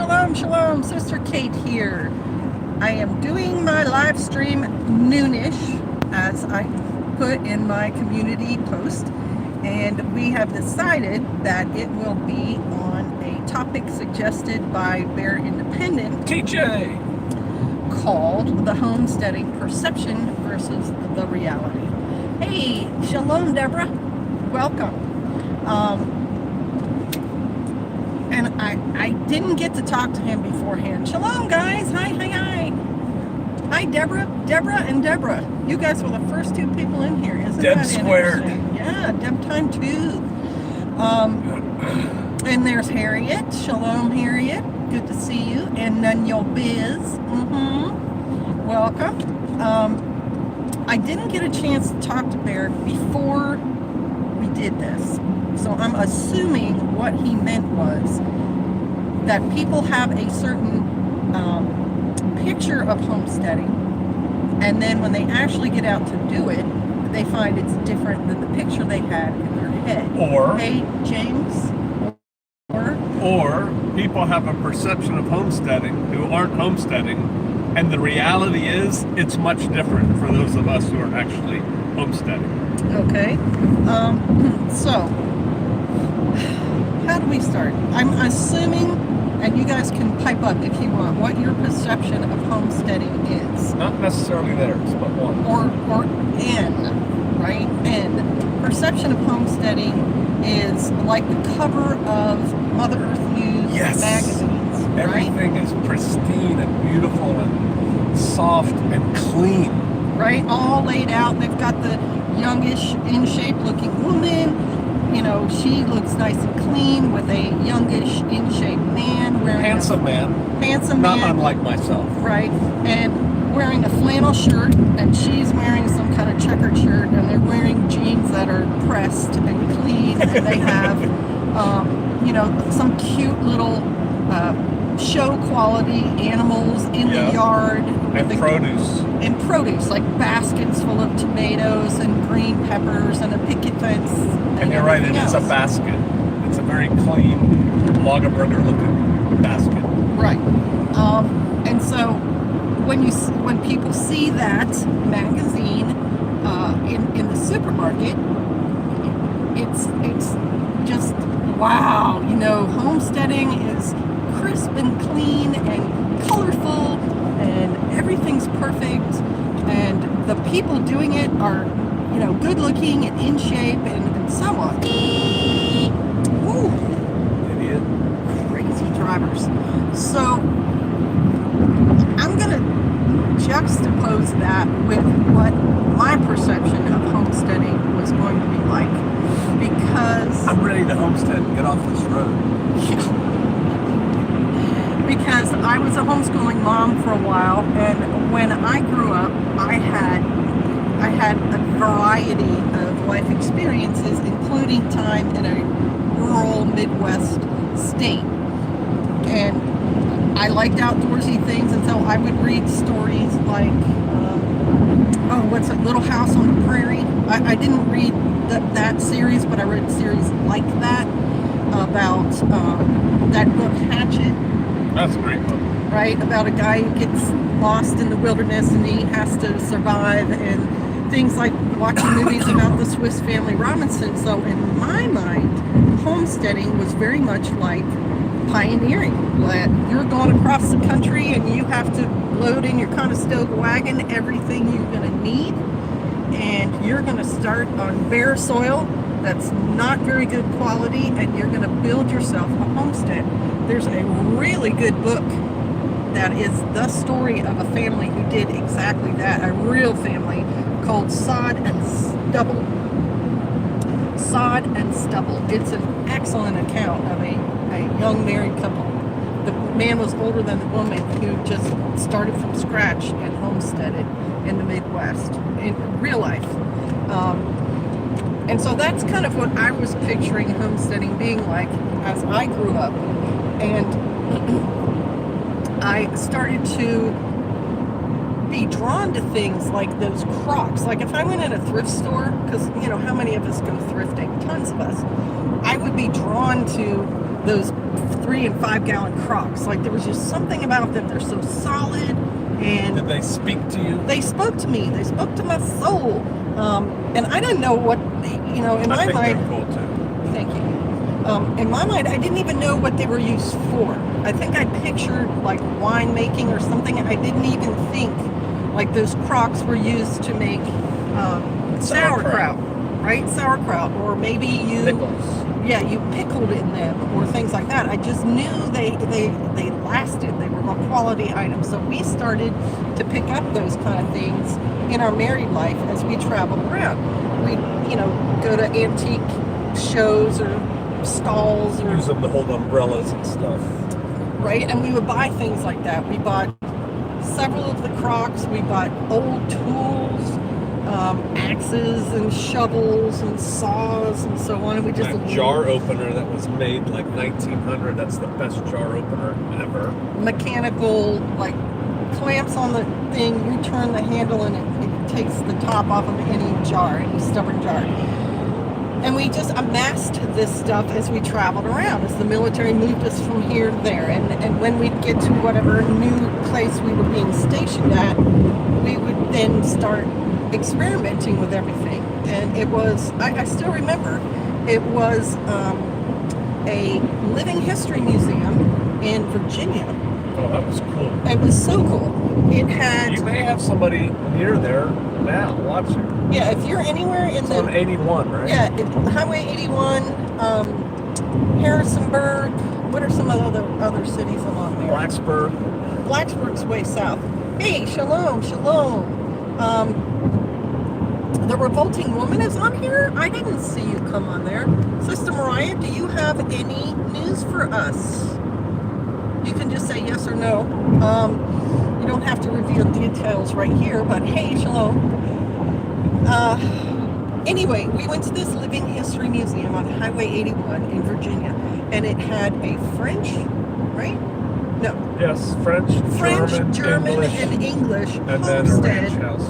Shalom, shalom, Sister Kate here. I am doing my live stream noonish, as I put in my community post, and we have decided that it will be on a topic suggested by Bear Independent, TJ, called the homesteading perception versus the reality. Hey, shalom, Deborah. Welcome. And I didn't get to talk to him beforehand. Shalom, guys. Hi. Hi, Deborah. And Deborah. You guys were the first two people in here. Isn't Deb that squared. interesting? Yeah, Deb time two. And there's Harriet. Shalom, Harriet. Good to see you. And Nunyo Biz. Welcome. I didn't get a chance to talk to Bear before we did this. So I'm assuming what he meant was that people have a certain picture of homesteading, and then when they actually get out to do it, they find it's different than the picture they had in their head. Or, hey, James? Or people have a perception of homesteading who aren't homesteading, and the reality is it's much different for those of us who are actually homesteading. Okay. So, how do we start? I'm assuming, and you guys can pipe up if you want, what your perception of homesteading is. Not necessarily theirs, but one. Or N, right? N. Perception of homesteading is like the cover of Mother Earth News magazines, right? Everything is pristine and beautiful and soft and clean. Right? All laid out. They've got the youngish, in-shape looking woman. You know, she looks nice and clean with a youngish, in-shape man wearing Handsome man. Not unlike myself. Right, and wearing a flannel shirt, and she's wearing some kind of checkered shirt, and they're wearing jeans that are pressed and clean, and they have, you know, some cute little show quality animals in the yard. And produce, like baskets full of tomatoes and green peppers and a picket fence. And you're right, it is a basket. It's a very clean, Lagerberger looking basket. Right. And so when people see that magazine in the supermarket, it's just wow. You know, homesteading is crisp and clean and colorful, and everything's perfect, and the people doing it are, you know, good looking and in shape and so on. Ooh. Idiot. Crazy drivers. So I'm gonna juxtapose that with what my perception of homesteading was going to be like, because I'm ready to homestead and get off this road. Because I was a homeschooling mom for a while, and when I grew up, I had a variety of life experiences, including time in a rural Midwest state. And I liked outdoorsy things, and so I would read stories like, what's it, Little House on the Prairie? I didn't read that series, but I read series like that about that book Hatchet. That's a great book. Right, about a guy who gets lost in the wilderness and he has to survive, and things like watching movies about the Swiss Family Robinson. So in my mind, homesteading was very much like pioneering. Like, you're going across the country and you have to load in your Conestoga wagon everything you're going to need, and you're going to start on bare soil that's not very good quality, and you're going to build yourself a homestead. There's a really good book that is the story of a family who did exactly that, a real family, called Sod and Stubble. Sod and Stubble. It's an excellent account of a young married couple. The man was older than the woman, who just started from scratch and homesteaded in the Midwest in real life. And so that's kind of what I was picturing homesteading being like as I grew up. And I started to be drawn to things like those Crocs. Like if I went in a thrift store, because, you know, how many of us go thrifting? Tons of us. I would be drawn to those 3 and 5 gallon Crocs. Like there was just something about them. They're so solid. And did they speak to you? they spoke to me. They spoke to my soul. And I didn't know what, in my mind. I think they're cool too. Thank you. In my mind, I didn't even know what they were used for. I think I pictured like winemaking or something. I didn't even think like those Crocs were used to make sauerkraut, right? Sauerkraut, or maybe you pickled in them or things like that. I just knew they lasted. They were a quality item. So we started to pick up those kind of things in our married life as we traveled around. We'd, go to antique shows or stalls or use them to hold umbrellas and stuff. Right? And we would buy things like that. We bought several of the Crocs. We bought old tools, axes and shovels and saws and so on. And we just that jar opener that was made like 1900. That's the best jar opener ever. Mechanical, like clamps on the thing. You turn the handle and it takes the top off of any jar, any stubborn jar. And we just amassed this stuff as we traveled around, as the military moved us from here to there. And when we'd get to whatever new place we were being stationed at, we would then start experimenting with everything. And it was, I still remember, it was a living history museum in Virginia. Oh, that was cool. It was so cool. It had... You may have somebody near there now watching. Yeah, if you're anywhere in on 81, right? Yeah, Highway 81, Harrisonburg. What are some of the other cities along there? Blacksburg. Blacksburg's way south. Hey, shalom. The Revolting Woman is on here? I didn't see you come on there. Sister Mariah, do you have any news for us? You can just say yes or no. You don't have to reveal details right here, but hey, shalom. Anyway, we went to this living history museum on Highway 81 in Virginia, and it had a French, right? No. Yes, French, German, English, and English and then a ranch homestead house.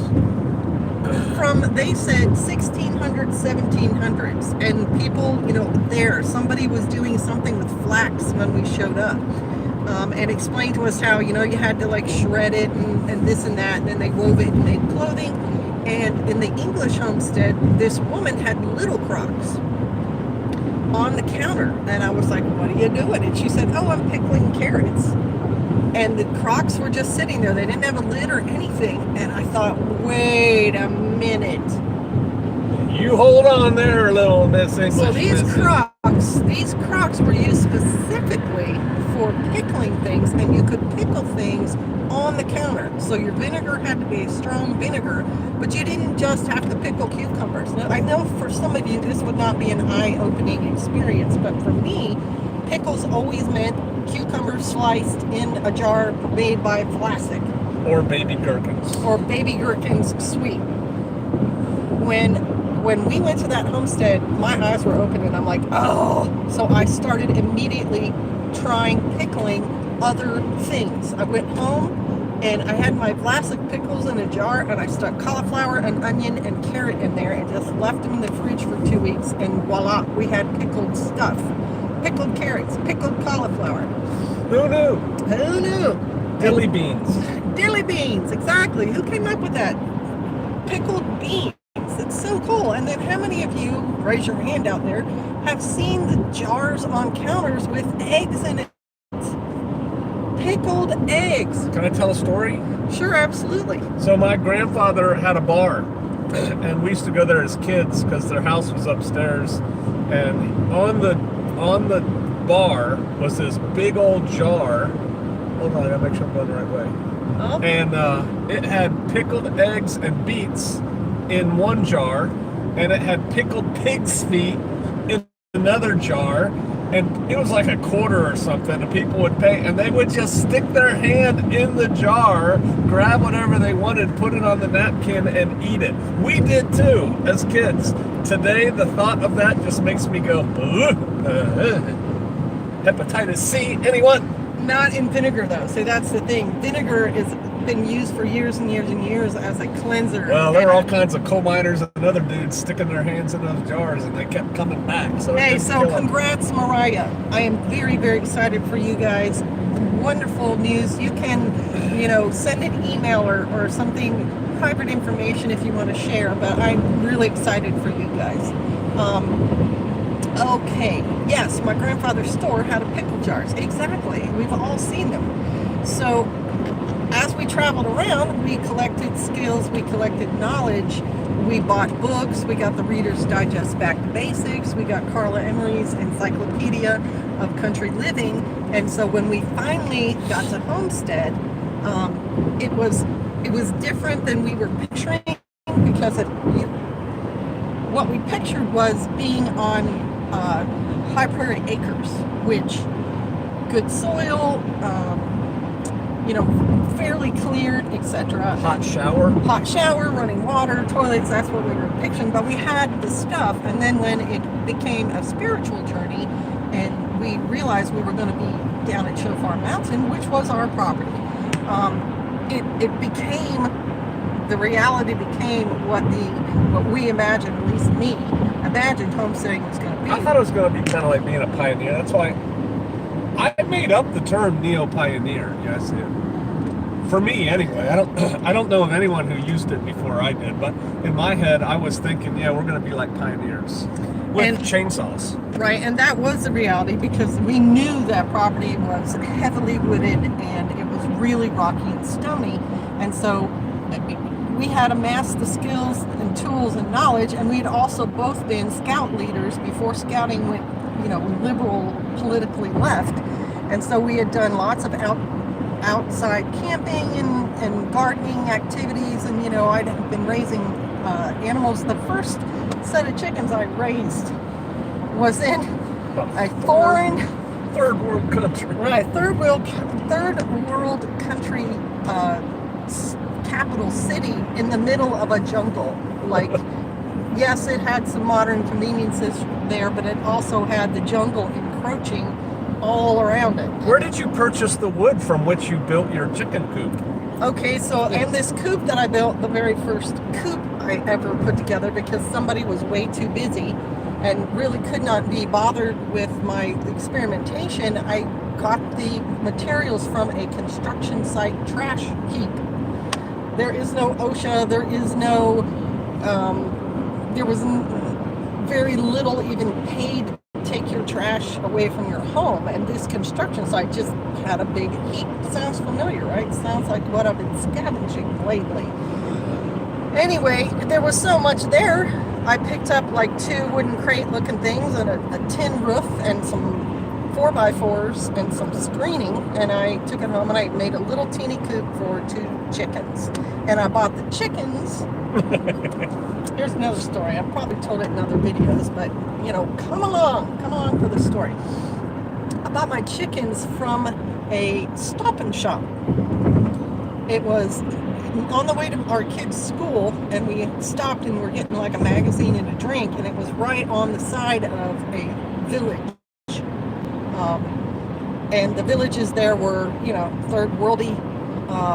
from, they said, 1600s, 1700s, and people, somebody was doing something with flax when we showed up. And explained to us how, you had to like shred it and this and that, and then they wove it and made clothing. And in the English homestead, this woman had little Crocs on the counter. And I was like, what are you doing? And she said, oh, I'm pickling carrots. And the Crocs were just sitting there. They didn't have a lid or anything. And I thought, wait a minute. You hold on there, little Miss English. So these Crocs were used specifically for pickling things, and you could pickle things on the counter. So your vinegar had to be a strong vinegar, but you didn't just have to pickle cucumbers. Now, I know for some of you this would not be an eye-opening experience, but for me, pickles always meant cucumbers sliced in a jar made by Vlasic. Or baby gherkins. Or baby gherkins sweet. When we went to that homestead, my eyes were open and I'm like, oh! So I started immediately trying pickling other things. I went home and I had my Vlasic pickles in a jar, and I stuck cauliflower and onion and carrot in there and just left them in the fridge for 2 weeks, and voila, we had pickled stuff. Pickled carrots, pickled cauliflower. Who knew? Who knew? Dilly beans. Dilly beans, exactly. Who came up with that? Pickled beans. It's so cool. And then how many of you, raise your hand out there, have seen the jars on counters with eggs in it? Pickled eggs. Can I tell a story? Sure, absolutely. So my grandfather had a bar, and we used to go there as kids because their house was upstairs. And on the bar was this big old jar. Hold on, I gotta make sure I'm going the right way. Oh. And it had pickled eggs and beets in one jar, and it had pickled pig's feet in another jar, and it was like a quarter or something, and people would pay, and they would just stick their hand in the jar, grab whatever they wanted, put it on the napkin, and eat it. We did too, as kids. Today, the thought of that just makes me go, hepatitis C, anyone? Not in vinegar though. So that's the thing. Vinegar is been used for years and years and years as a cleanser. Well, there were all kinds of coal miners and other dudes sticking their hands in those jars, and they kept coming back. So hey, so congrats, Mariah. I am very, very excited for you guys. Wonderful news. You can, send an email or something, private information if you want to share, but I'm really excited for you guys. Okay, yes, my grandfather's store had a pickle jars. Exactly. We've all seen them. So as we traveled around, we collected skills, we collected knowledge, we bought books, we got the Reader's Digest Back to Basics, we got Carla Emery's Encyclopedia of Country Living, and so when we finally got to Homestead, it was different than we were picturing, because what we pictured was being on high prairie acres, which good soil, fairly cleared, etc. Hot shower, running water, toilets, that's what we were picturing. But we had the stuff, and then when it became a spiritual journey and we realized we were going to be down at Shofar Mountain, which was our property, the reality became what we imagined, at least me, imagined homesteading was going to be. I thought it was going to be kind of like being a pioneer. That's why I made up the term neo-pioneer. Yes, for me anyway. I don't know of anyone who used it before I did, but in my head I was thinking, we're going to be like pioneers with chainsaws. Right, and that was the reality, because we knew that property was heavily wooded and it was really rocky and stony, and so we had amassed the skills and tools and knowledge, and we'd also both been scout leaders before scouting went, liberal politically left, and so we had done lots of outside camping and gardening activities, and I'd been raising animals. The first set of chickens I raised was in a foreign third world country. Right, third world country capital city in the middle of a jungle. Like, yes, it had some modern conveniences there, but it also had the jungle encroaching all around it. Where did you purchase the wood from which you built your chicken coop? Okay, so, and this coop that I built, the very first coop I ever put together, because somebody was way too busy and really could not be bothered with my experimentation, I got the materials from a construction site trash heap. There is no OSHA, there was very little even paid to take your trash away from your home, and this construction site just had a big heap. Sounds familiar, right? Sounds like what I've been scavenging lately. Anyway, there was so much there. I picked up like 2 wooden crate looking things and a tin roof and some 4x4s and some screening, and I took it home and I made a little teeny coop for 2 chickens. And I bought the chickens. Here's another story. I've probably told it in other videos, but come along for the story. I bought my chickens from a Stop and Shop. It was on the way to our kids' school, and we stopped and we're getting like a magazine and a drink, and it was right on the side of a village. And the villages there were, third worldy.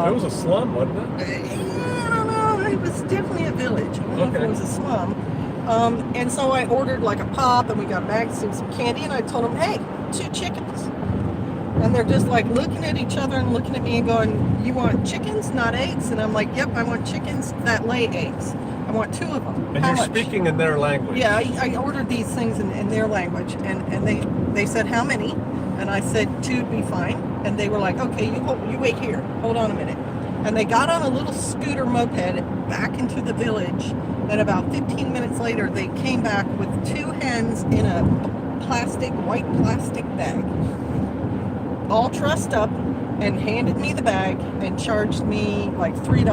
It was a slum, wasn't it? I don't know. It was definitely a village. I don't know if it was a slum. And so I ordered like a pop, and we got a magazine, some candy, and I told them, hey, 2 chickens. And they're just like looking at each other and looking at me and going, you want chickens, not eggs? And I'm like, yep, I want chickens that lay eggs. I want 2 of them. And you're speaking in their language. Yeah, I ordered these things in their language, and they said, how many? And I said 2 would be fine. And they were like, okay, you wait here. Hold on a minute. And they got on a little scooter moped back into the village. And about 15 minutes later, they came back with 2 hens in a white plastic bag, all trussed up, and handed me the bag and charged me like $3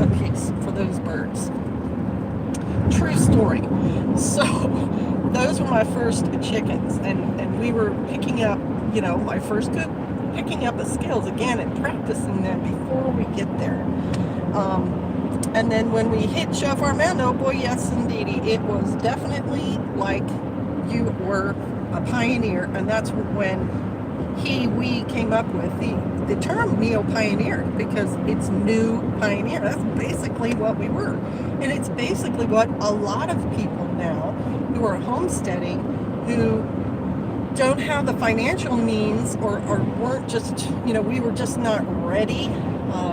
a piece for those birds. True story. So those were my first chickens, and we were picking up, my first coop, picking up the skills again and practicing them before we get there. And then when we hit Shofar Mountain, oh boy, yes indeedy, it was definitely like you were a pioneer, and that's when we he came up with the term neo-pioneer, because it's new pioneer. That's basically what we were. And it's basically what a lot of people now who are homesteading, who don't have the financial means or weren't just, we were just not ready.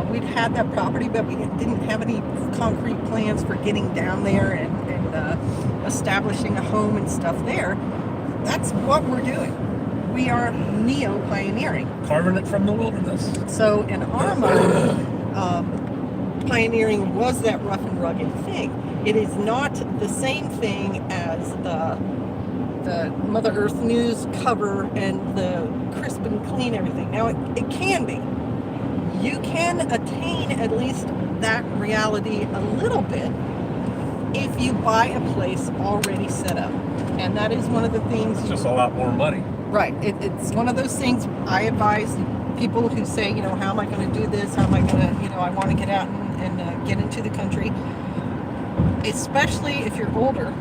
We'd had that property, but we didn't have any concrete plans for getting down there and establishing a home and stuff there. That's what we're doing. We are neo-pioneering. Carving it from the wilderness. So in our mind, pioneering was that rough and rugged thing. It is not the same thing as the Mother Earth News cover and the crisp and clean everything. Now, it can be. You can attain at least that reality a little bit if you buy a place already set up. And that is one of the things... It's just a lot more money. Right. It's one of those things I advise people who say, how am I going to do this? How am I going to, I want to get out and get into the country. Especially if you're older.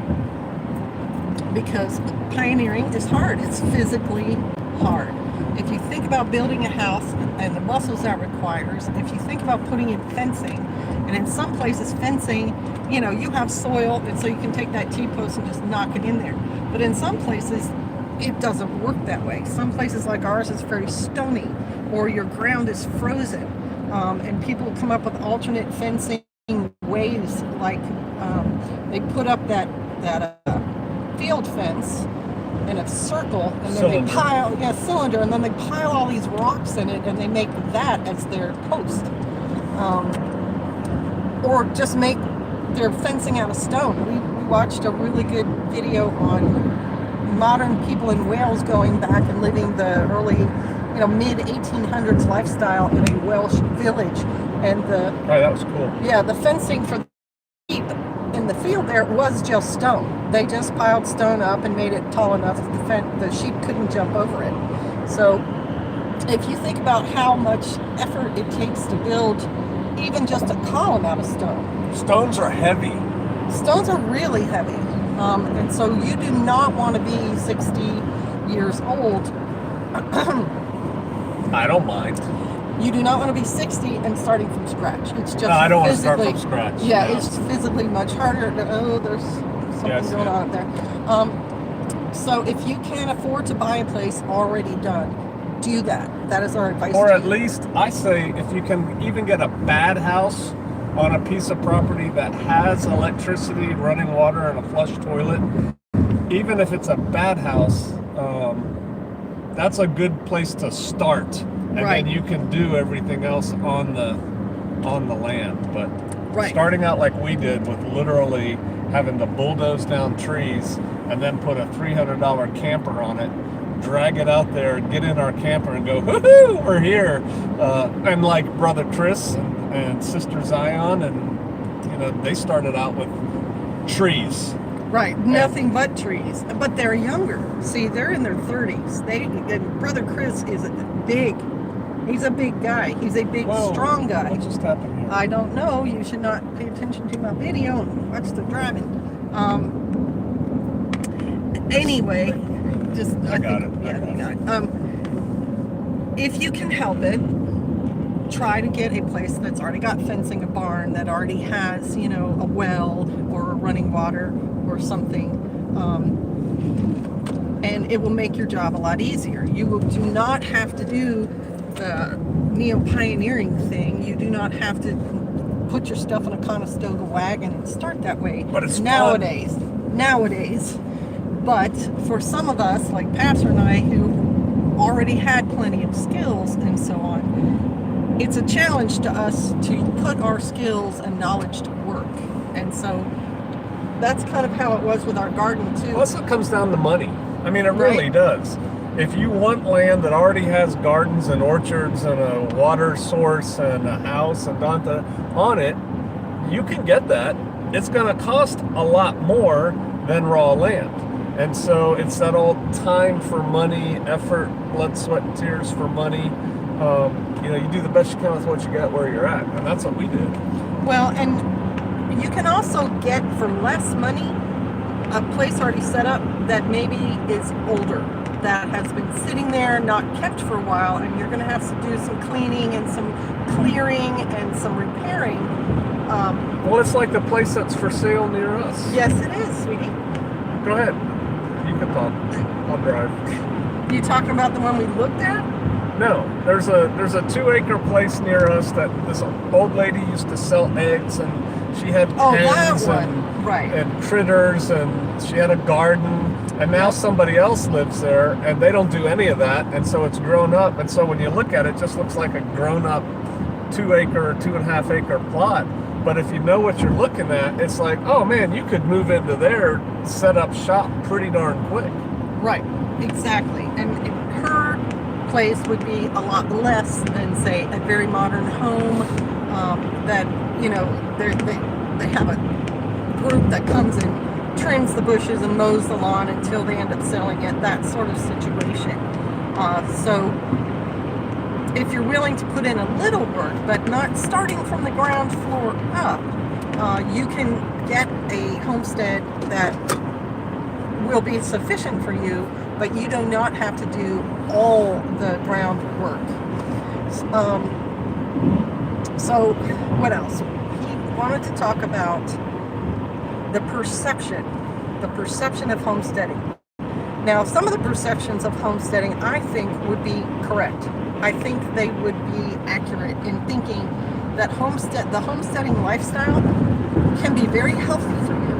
Because pioneering is hard. It's physically hard. If you think about building a house and the muscles that requires, if you think about putting in fencing, and in some places fencing, you have soil, and so you can take that T-post and just knock it in there. But in some places, it doesn't work that way. Some places like ours is very stony, or your ground is frozen, and people come up with alternate fencing ways, like they put up that field fence in a circle, and then Cylinder. they pile, cylinder, and then they pile all these rocks in it, and they make that as their post. Or just make their fencing out of stone. We watched a really good video on modern people in Wales going back and living the early, mid 1800s lifestyle in a Welsh village, and That was cool. the fencing for the sheep in the field there was just stone. They just piled stone up and made it tall enough that the sheep couldn't jump over it. So if you think about how much effort it takes to build even just a column out of stone. Stones are heavy. Stones are really heavy. And so you do not want to be 60 years old. I don't mind. You do not want to be 60 and starting from scratch. It's just I don't want to start from scratch. Yeah, No. it's physically much harder. There's something going on up there. So if you can afford to buy a place already done, do that. That is our advice. Or at least, I say, if you can even get a bad house on a piece of property that has electricity, running water, and a flush toilet, even if it's a bad house, that's a good place to start. And Right. then you can do everything else on the land. But Right. starting out like we did, with literally having to bulldoze down trees and then put a $300 camper on it, drag it out there, get in our camper and go, woohoo, we're here. And like Brother Chris and Sister Zion, and they started out with trees. Right, nothing but trees. But they're younger. See, they're in their 30s. And Brother Chris is big. He's a big guy. He's a big, strong guy. What just happened here? I don't know. You should not pay attention to my video and watch the driving. Anyway, I got it. Yeah, you got it. If you can help it, try to get a place that's already got fencing, a barn that already has, a well or running water or something. And it will make your job a lot easier. You do not have to do the neo-pioneering thing. You do not have to put your stuff in a Conestoga wagon and start that way. But it's nowadays. But for some of us, like Pastor and I, who already had plenty of skills and so on, it's a challenge to us to put our skills and knowledge to work. And so that's kind of how it was with our garden too. Plus, it comes down to money. I mean, it really Right. does. If you want land that already has gardens and orchards and a water source and a house and on it, you can get that. It's going to cost a lot more than raw land. And so it's that old time for money, effort, blood, sweat, and tears for money. You do the best you can with what you got where you're at. And that's what we did. Well, and you can also get for less money a place already set up that maybe is older. that has been sitting there, not kept for a while, and you're going to have to do some cleaning and some clearing and some repairing. Well, it's like the place that's for sale near us. Yes, it is, sweetie. Go ahead. You can talk. I'll drive. You talking about the one we looked at? No, there's a 2-acre place near us that this old lady used to sell eggs, and she had hens and critters, and she had a garden, and now somebody else lives there, and they don't do any of that, and so it's grown up, and so when you look at it, it just looks like a grown-up 2-acre or 2.5-acre plot. But if you know what you're looking at, it's like, oh man, you could move into there, set up shop pretty darn quick. Right, exactly. And her place would be a lot less than, say, a very modern home that, you know, they have a group that comes and trims the bushes and mows the lawn until they end up selling it, that sort of situation. So if you're willing to put in a little work, but not starting from the ground floor up, you can get a homestead that will be sufficient for you, but you do not have to do all the groundwork. So what else? He wanted to talk about the perception of homesteading. Now, some of the perceptions of homesteading, I think, would be correct. I think they would be accurate in thinking that the homesteading lifestyle can be very healthy for you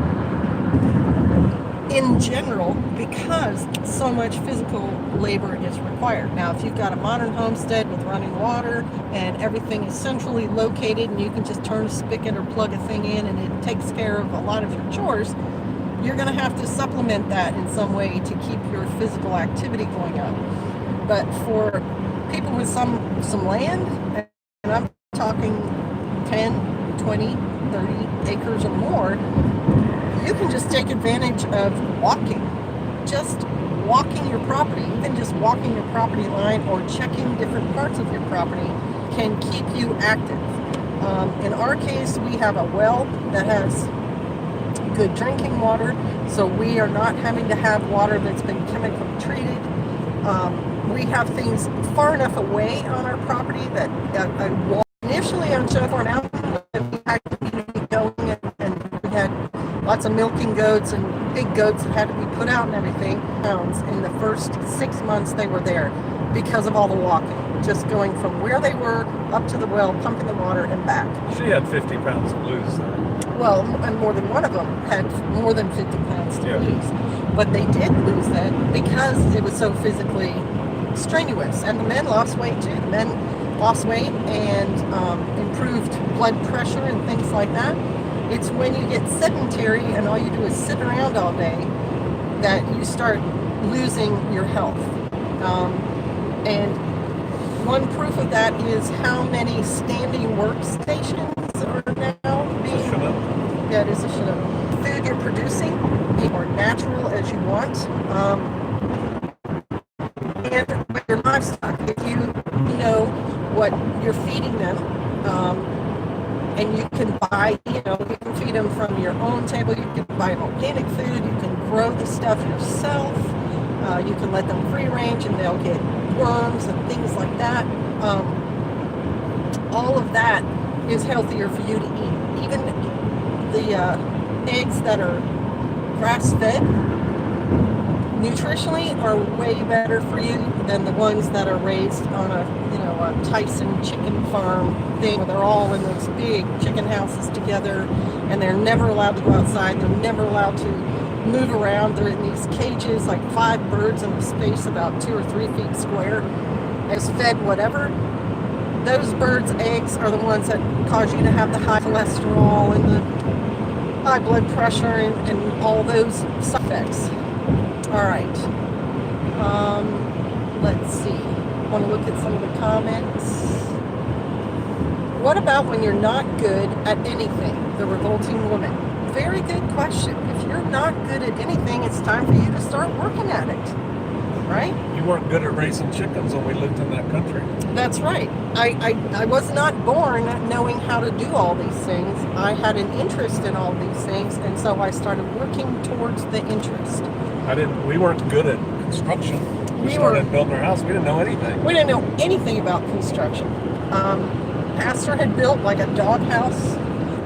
in general, because so much physical labor is required. Now, if you've got a modern homestead with running water and everything is centrally located and you can just turn a spigot or plug a thing in and it takes care of a lot of your chores, you're going to have to supplement that in some way to keep your physical activity going up. But for people with some land, and I'm talking 10, 20, 30 acres or more, you can just take advantage of walking your property. Even just walking your property line or checking different parts of your property can keep you active. In our case, we have a well that has good drinking water, so we are not having to have water that's been chemically treated. We have things far enough away on our property that initially on Shofar Mountain, we had community going, and we had lots of milking goats and big goats that had to be put out and everything. In the first 6 months they were there because of all the walking, just going from where they were up to the well, pumping the water and back. She had 50 pounds to lose there. Well, and more than one of them had more than 50 pounds to lose. But they did lose that because it was so physically strenuous. And the men lost weight too. The men lost weight and improved blood pressure and things like that. It's when you get sedentary and all you do is sit around all day that you start losing your health. And one proof of that is how many standing workstations are now being... Yeah, it is a Chinook. Food you're producing, be more natural as you want. And with your livestock, if you know what you're feeding them, and you can buy, you can feed them from your own table, you can buy organic food, you can grow the stuff yourself, you can let them free range and they'll get worms and things like that. All of that is healthier for you to eat. Even the eggs that are grass-fed nutritionally are way better for you than the ones that are raised on a Tyson chicken farm thing where they're all in those big chicken houses together and they're never allowed to go outside. They're never allowed to move around. They're in these cages, like 5 birds in a space about 2 or 3 feet square, as fed whatever. Those birds' eggs are the ones that cause you to have the high cholesterol and the high blood pressure and all those side effects. All right. Let's see. I want to look at some of the comments. What about when you're not good at anything? The revolting woman. Very good question. If you're not good at anything, it's time for you to start working at it. Right? You weren't good at raising chickens when we lived in that country. That's right. I was not born knowing how to do all these things. I had an interest in all these things, and so I started working towards the interest. We weren't good at construction. we started building our house. We didn't know anything. We didn't know anything about construction. Pastor had built like a doghouse,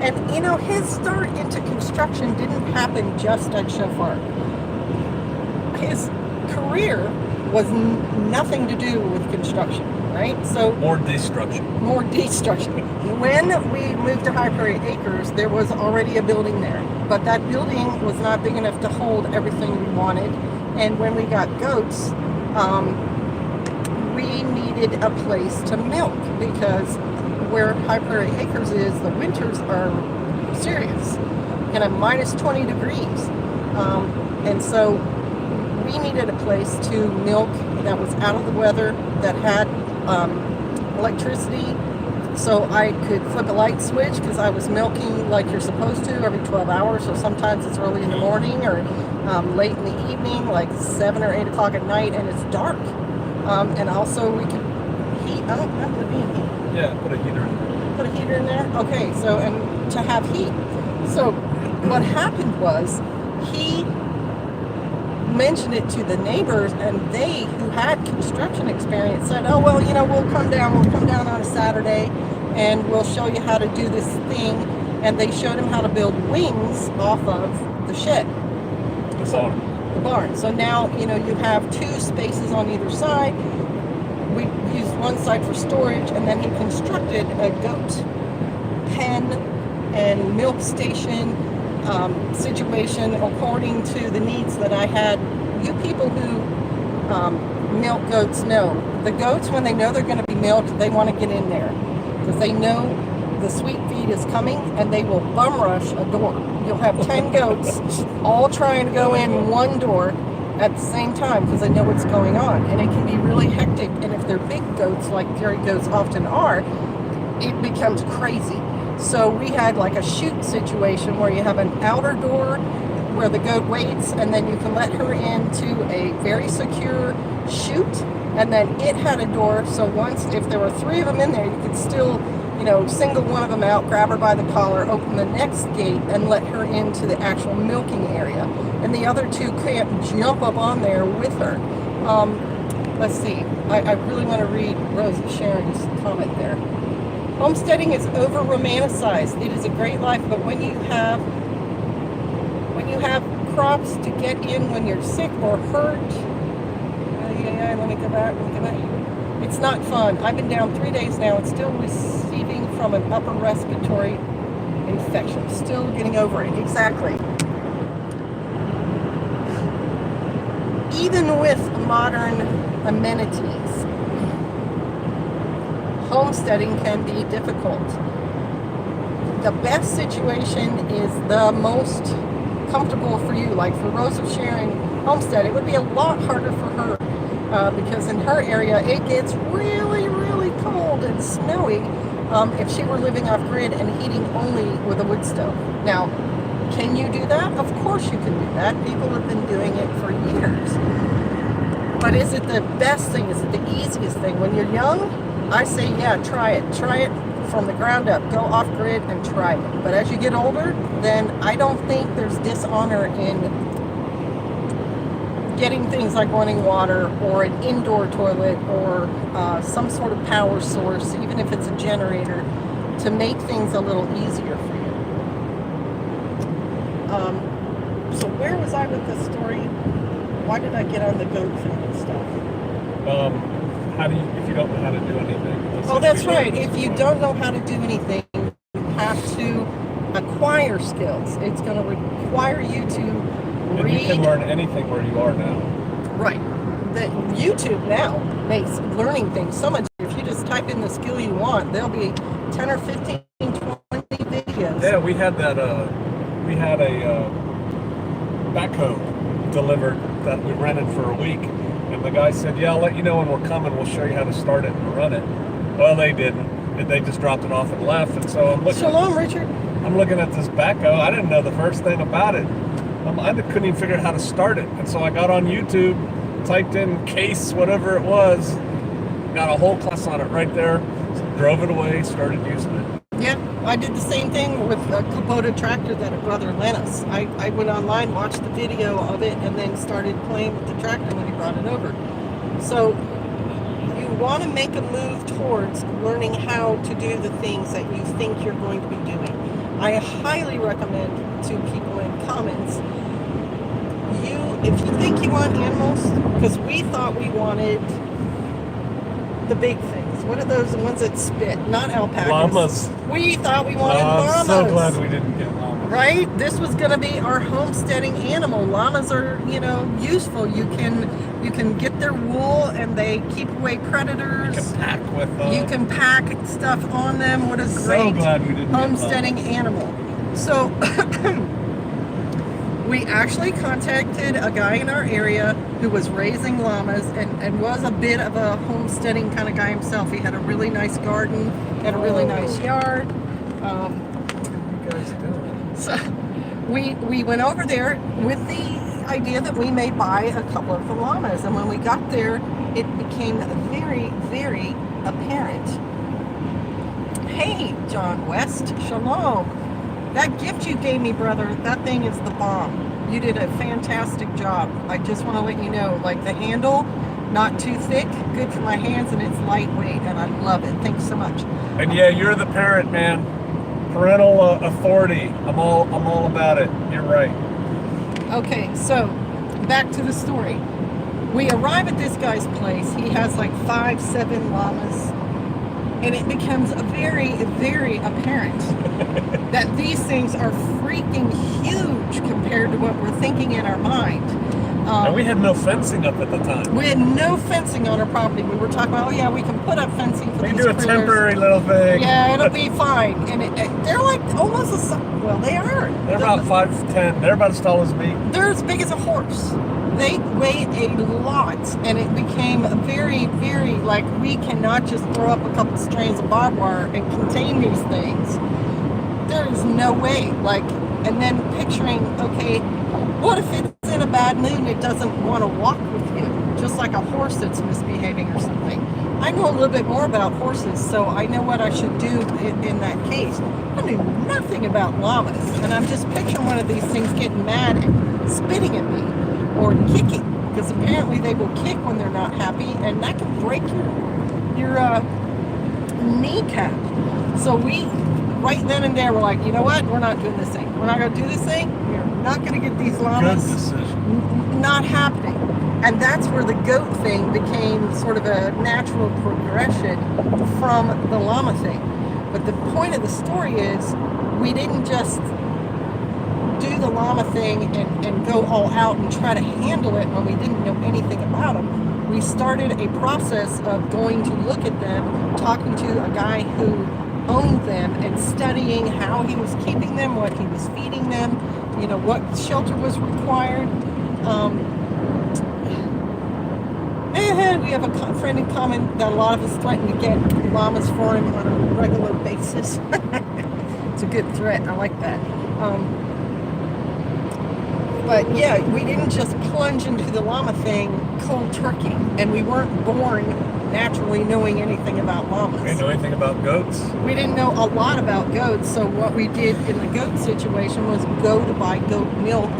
and his start into construction didn't happen just at Shofar. His career was nothing to do with construction, right? So more destruction. When we moved to High Prairie Acres, there was already a building there, but that building was not big enough to hold everything we wanted. And when we got goats, we needed a place to milk, because where High Prairie Acres is, the winters are serious and at minus 20 degrees. And so we needed a place to milk that was out of the weather, that had electricity, so I could flip a light switch, because I was milking like you're supposed to every 12 hours. So sometimes it's early in the morning or late in the evening, like 7 or 8 o'clock at night, and it's dark. And also we could heat. I don't have to be in heat. Yeah, put a heater in there. Put a heater in there? Okay, so, and to have heat. So what happened was, he mentioned it to the neighbors, and they, who had construction experience, said, oh, well, we'll come down on a Saturday, and we'll show you how to do this thing. And they showed him how to build wings off of the shed. The barn. So now, you have 2 spaces on either side. We used one side for storage, and then he constructed a goat pen and milk station situation according to the needs that I had. You people who milk goats know. The goats, when they know they're going to be milked, they want to get in there, because they know the sweet feed is coming, and they will bum rush a door. You'll have 10 goats all trying to go in one door at the same time, because they know what's going on, and it can be really hectic. And if they're big goats, like dairy goats often are, it becomes crazy. So we had like a chute situation where you have an outer door where the goat waits, and then you can let her into a very secure chute, and then it had a door, so once, if there were 3 of them in there, you could still, single one of them out, grab her by the collar, open the next gate, and let her into the actual milking area. And the other 2 can't jump up on there with her. Let's see. I really want to read Rosie Sharon's comment there. Homesteading is over-romanticized. It is a great life, but when you have crops to get in when you're sick or hurt, let me go back. It's not fun. I've been down 3 days now and still receiving from an upper respiratory infection. Still getting over it. Exactly. Even with modern amenities, homesteading can be difficult. The best situation is the most comfortable for you. Like for Rose of Sharing Homestead, it would be a lot harder for her because in her area it gets really, really cold and snowy if she were living off grid and heating only with a wood stove. Now, can you do that? Of course you can do that. People have been doing it for years. But is it the best thing? Is it the easiest thing? When you're young, I say, yeah, try it. Try it from the ground up. Go off grid and try it. But as you get older, then I don't think there's dishonor in getting things like running water or an indoor toilet or some sort of power source, even if it's a generator, to make things a little easier for you. So where was I with this story? Why did I get on the goat thing and stuff? If you don't know how to do anything. Oh, that's right. If you don't know how to do anything, you have to acquire skills. It's going to require you to read. You can learn anything where you are now. Right. The YouTube now makes learning things so much. If you just type in the skill you want, there'll be 10 or 15, 20 videos. Yeah, we had that. We had a backhoe delivered that we rented for a week. And the guy said, yeah, I'll let you know when we're coming. We'll show you how to start it and run it. Well, they didn't. They just dropped it off and left. And so I'm looking. Shalom, Richard. I'm looking at this backhoe. I didn't know the first thing about it. I couldn't even figure out how to start it. And so I got on YouTube, typed in case, whatever it was, got a whole class on it right there, drove it away, started using it. Yeah, I did the same thing with a Kubota tractor that a brother lent us. I went online, watched the video of it, and then started playing with the tractor when he brought it over. So you want to make a move towards learning how to do the things that you think you're going to be doing. I highly recommend to people in comments, if you think you want animals, because we thought we wanted the big things. What are those ones that spit? Not alpacas. Llamas. We thought we wanted I'm llamas. so glad we didn't get llamas. Right? This was going to be our homesteading animal. Llamas are, useful. You can get their wool and they keep away predators. You can pack with them. You can pack stuff on them. What a great glad we didn't homesteading animal. So we actually contacted a guy in our area who was raising llamas and was a bit of a homesteading kind of guy himself. He had a really nice garden, had a really nice yard. What are you guys doing? So we went over there with the idea that we may buy a couple of the llamas. And when we got there, it became very, very apparent. Hey, John West, shalom. That gift you gave me, brother, that thing is the bomb. You did a fantastic job. I just want to let you know, like the handle, not too thick, good for my hands, and it's lightweight, and I love it. Thanks so much. And yeah, you're the parent, man. Parental authority. I'm all about it. You're right. Okay, so back to the story. We arrive at this guy's place. He has like 5-7 llamas. And it becomes very, very apparent that these things are freaking huge compared to what we're thinking in our mind. And we had no fencing up at the time. We had no fencing on our property. We were talking about, we can put up fencing for We these can do a critters. temporary little thing. Yeah, it'll be fine. And they're like almost they are. They're about 5'10". They're about as tall as me. They're as big as a horse. They weigh a lot, and it became very, very we cannot just throw up a couple strands of barbed wire and contain these things. There is no way. And then picturing, okay, what if it's in a bad mood and it doesn't want to walk with you, just like a horse that's misbehaving or something? I know a little bit more about horses, so I know what I should do in that case. I knew nothing about llamas, and I'm just picturing one of these things getting mad and spitting at me. Or kicking, because apparently they will kick when they're not happy, and that can break your kneecap. So we, right then and there, we're like, you know what? We're not doing this thing. We're not going to do this thing. We're not going to get these llamas. Good decision. Not happening. And that's where the goat thing became sort of a natural progression from the llama thing. But the point of the story is, we didn't just do the llama thing and go all out and try to handle it when we didn't know anything about them. We started a process of going to look at them, talking to a guy who owned them and studying how he was keeping them, what he was feeding them, what shelter was required. And we have a friend in common that a lot of us threaten to get llamas for him on a regular basis. It's a good threat. I like that. But yeah, we didn't just plunge into the llama thing cold turkey, and we weren't born naturally knowing anything about llamas. We didn't know anything about goats. We didn't know a lot about goats, so what we did in the goat situation was go to buy goat milk,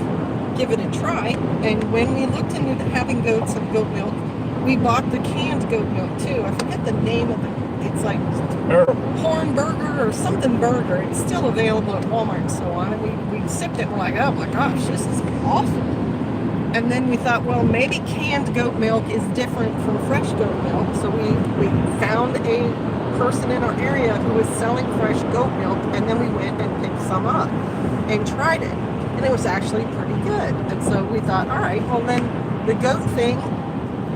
give it a try, and when we looked into having goats and goat milk, we bought the canned goat milk too. I forget the name of it's like Hornburger or something burger. It's still available at Walmart and so on. And we sipped it and we're like, oh my gosh, this is awful. And then we thought, well, maybe canned goat milk is different from fresh goat milk. So we found a person in our area who was selling fresh goat milk, and then we went and picked some up and tried it. And it was actually pretty good. And so we thought, all right, well then the goat thing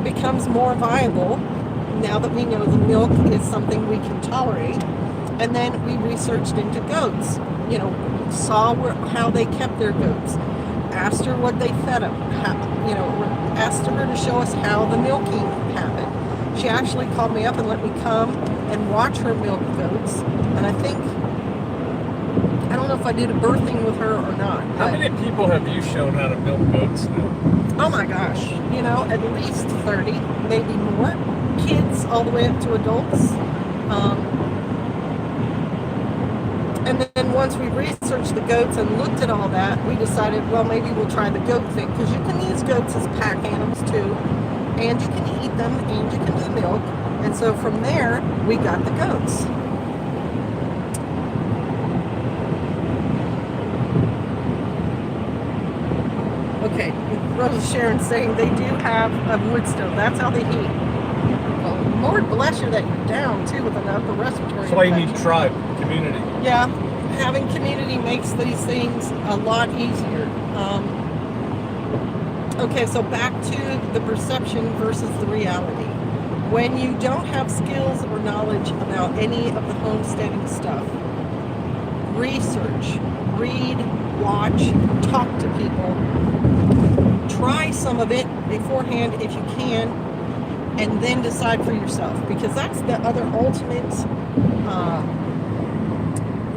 becomes more viable now that we know the milk is something we can tolerate. And then we researched into goats, saw how they kept their goats, asked her what they fed them, asked her to show us how the milking happened. She actually called me up and let me come and watch her milk goats. And I don't know if I did a birthing with her or not. How many people have you shown how to milk goats now? Oh my gosh, at least 30, maybe more. Kids all the way up to adults. And then once we researched the goats and looked at all that, we decided, well, maybe we'll try the goat thing, because you can use goats as pack animals too. and you can eat them, and you can do milk. And so from there, we got the goats. Okay, Brother Sharon's saying they do have a wood stove. That's how they heat. Well, Lord bless you that you're down too with an upper respiratory That's why you need infection. tribe, community. Yeah, having community makes these things a lot easier. Okay, so back to the perception versus the reality. When you don't have skills or knowledge about any of the homesteading stuff, research, read, watch, talk to people, try some of it beforehand if you can, and then decide for yourself, because that's the other ultimate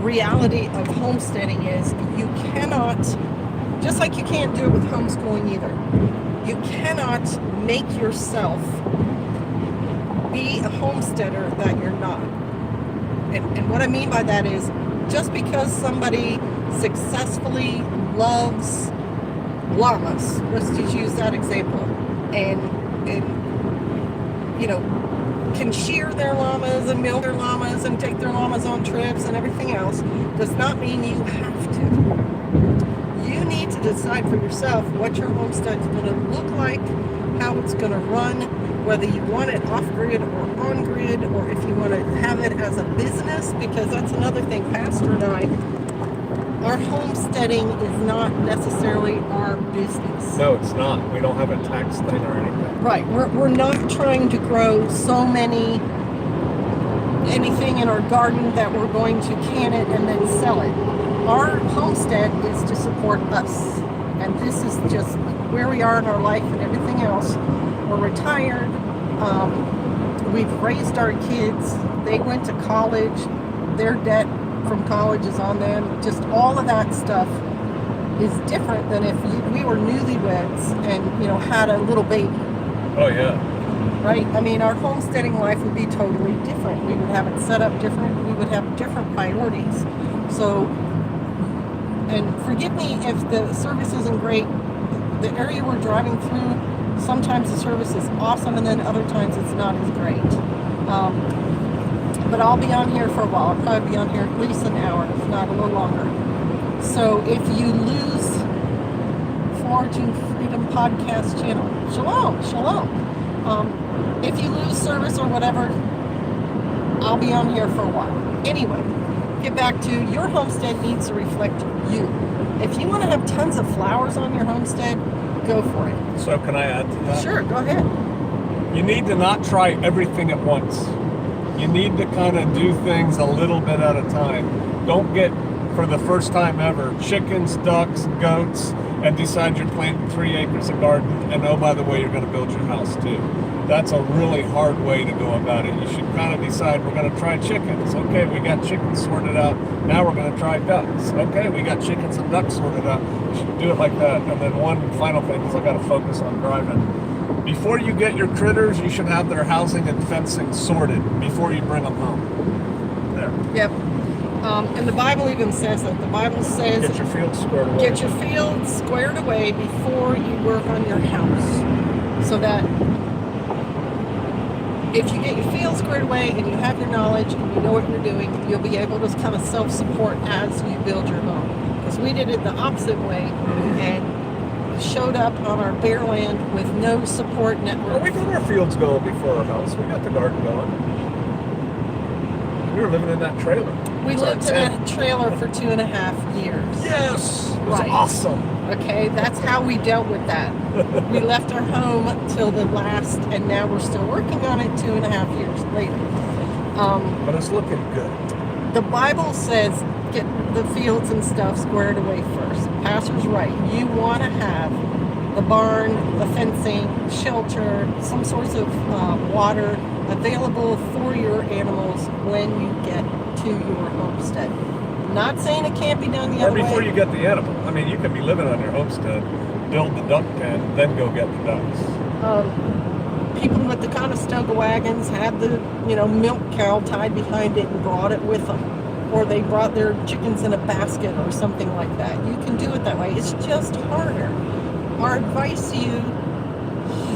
reality of homesteading is you cannot, just like you can't do it with homeschooling either, you cannot make yourself be a homesteader that you're not. And what I mean by that is, just because somebody successfully loves llamas, let's just use that example, and you know, can shear their llamas and milk their llamas and take their llamas on trips and everything else, does not mean you have to. You need to decide for yourself what your homestead is going to look like, how it's going to run, whether you want it off-grid or on-grid, or if you want to have it as a business, because that's another thing. Pastor and I, our homesteading is not necessarily our business. No, it's not. We don't have a tax thing or anything. Right. We're not trying to grow anything in our garden that we're going to can it and then sell it. Our homestead is to support us. And this is just where we are in our life and everything else. We're retired. We've raised our kids. They went to college. Their debt from college is on them. Just all of that stuff is different than if we were newlyweds and, you know, had a little baby. Oh, yeah. Right? I mean, our homesteading life would be totally different. We would have it set up different. We would have different priorities. So, and forgive me if the service isn't great. The area we're driving through, sometimes the service is awesome, and then other times it's not as great. But I'll be on here for a while. I'll probably be on here at least an hour, if not a little longer. So if you lose Foraging Freedom Podcast channel, shalom. If you lose service or whatever, I'll be on here for a while. Anyway, get back to your homestead needs to reflect you. If you want to have tons of flowers on your homestead, go for it. So can I add to that? Sure, go ahead. You need to not try everything at once. You need to kind of do things a little bit at a time. Don't get, for the first time ever, chickens, ducks, goats, and decide you're planting 3 acres of garden, and oh, by the way, you're going to build your house too. That's a really hard way to go about it. You should kind of decide, we're going to try chickens. Okay, we got chickens sorted out. Now we're going to try ducks. Okay, we got chickens and ducks sorted out. You should do it like that. And then one final thing, because I got to focus on driving. Before you get your critters, you should have their housing and fencing sorted before you bring them home. There. Yep. And the Bible even says that. The Bible says, Get your fields squared away. get your fields squared away before you work on your house. So that if you get your fields squared away and you have your knowledge and you know what you're doing, you'll be able to kind of self-support as you build your home. Because we did it the opposite way and showed up on our bare land with no support network. Well, we got our fields going before our house. We got the garden going. We were living in that trailer. We lived in a trailer for 2.5 years. Yes! It was Right. awesome. Okay, that's how we dealt with that. We left our home till the last, and now we're still working on it 2.5 years later. But it's looking good. The Bible says get the fields and stuff squared away first. Pastor's right. You want to have the barn, the fencing, shelter, some sorts of water available for your animals when you get to your homestead. Not saying it can't be done the Or other way. before you get the animal. I mean, you can be living on your homestead, build the duck pen, then go get the ducks. People with the Conestoga wagons had the, milk cow tied behind it and brought it with them. Or they brought their chickens in a basket or something like that. You can do it that way. It's just harder. Our advice to you,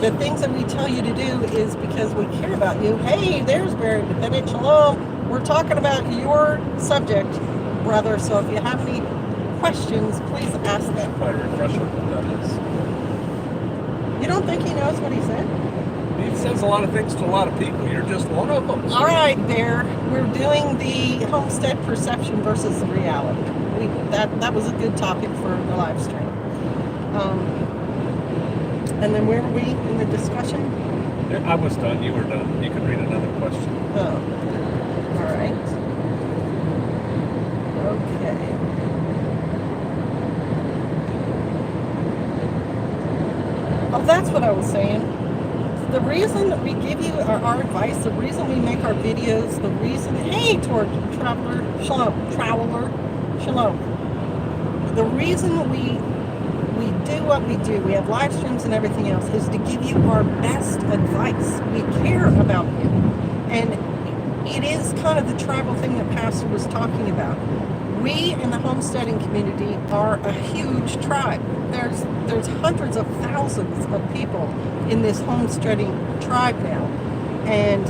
the things that we tell you to do is because we care about you. Hey, there's Very Independent. Shalom. We're talking about your subject, brother. So if you have any questions, please ask them. I refresh what that is. You don't think he knows what he said? He says a lot of things to a lot of people. You're just one of them. All right, Bear. We're doing the homestead perception versus the reality. That was a good topic for the live stream. And then where were we in the discussion? I was done. You were done. You can read another question. Oh, all right. Okay. Oh, that's what I was saying. The reason that we give you our advice, the reason we make our videos, the reason, hey, traveler, shalom. The reason we do what we do, we have live streams and everything else, is to give you our best advice. We care about you. And it is kind of the tribal thing that Pastor was talking about. We in the homesteading community are a huge tribe. There's hundreds of thousands of people in this homesteading tribe now. And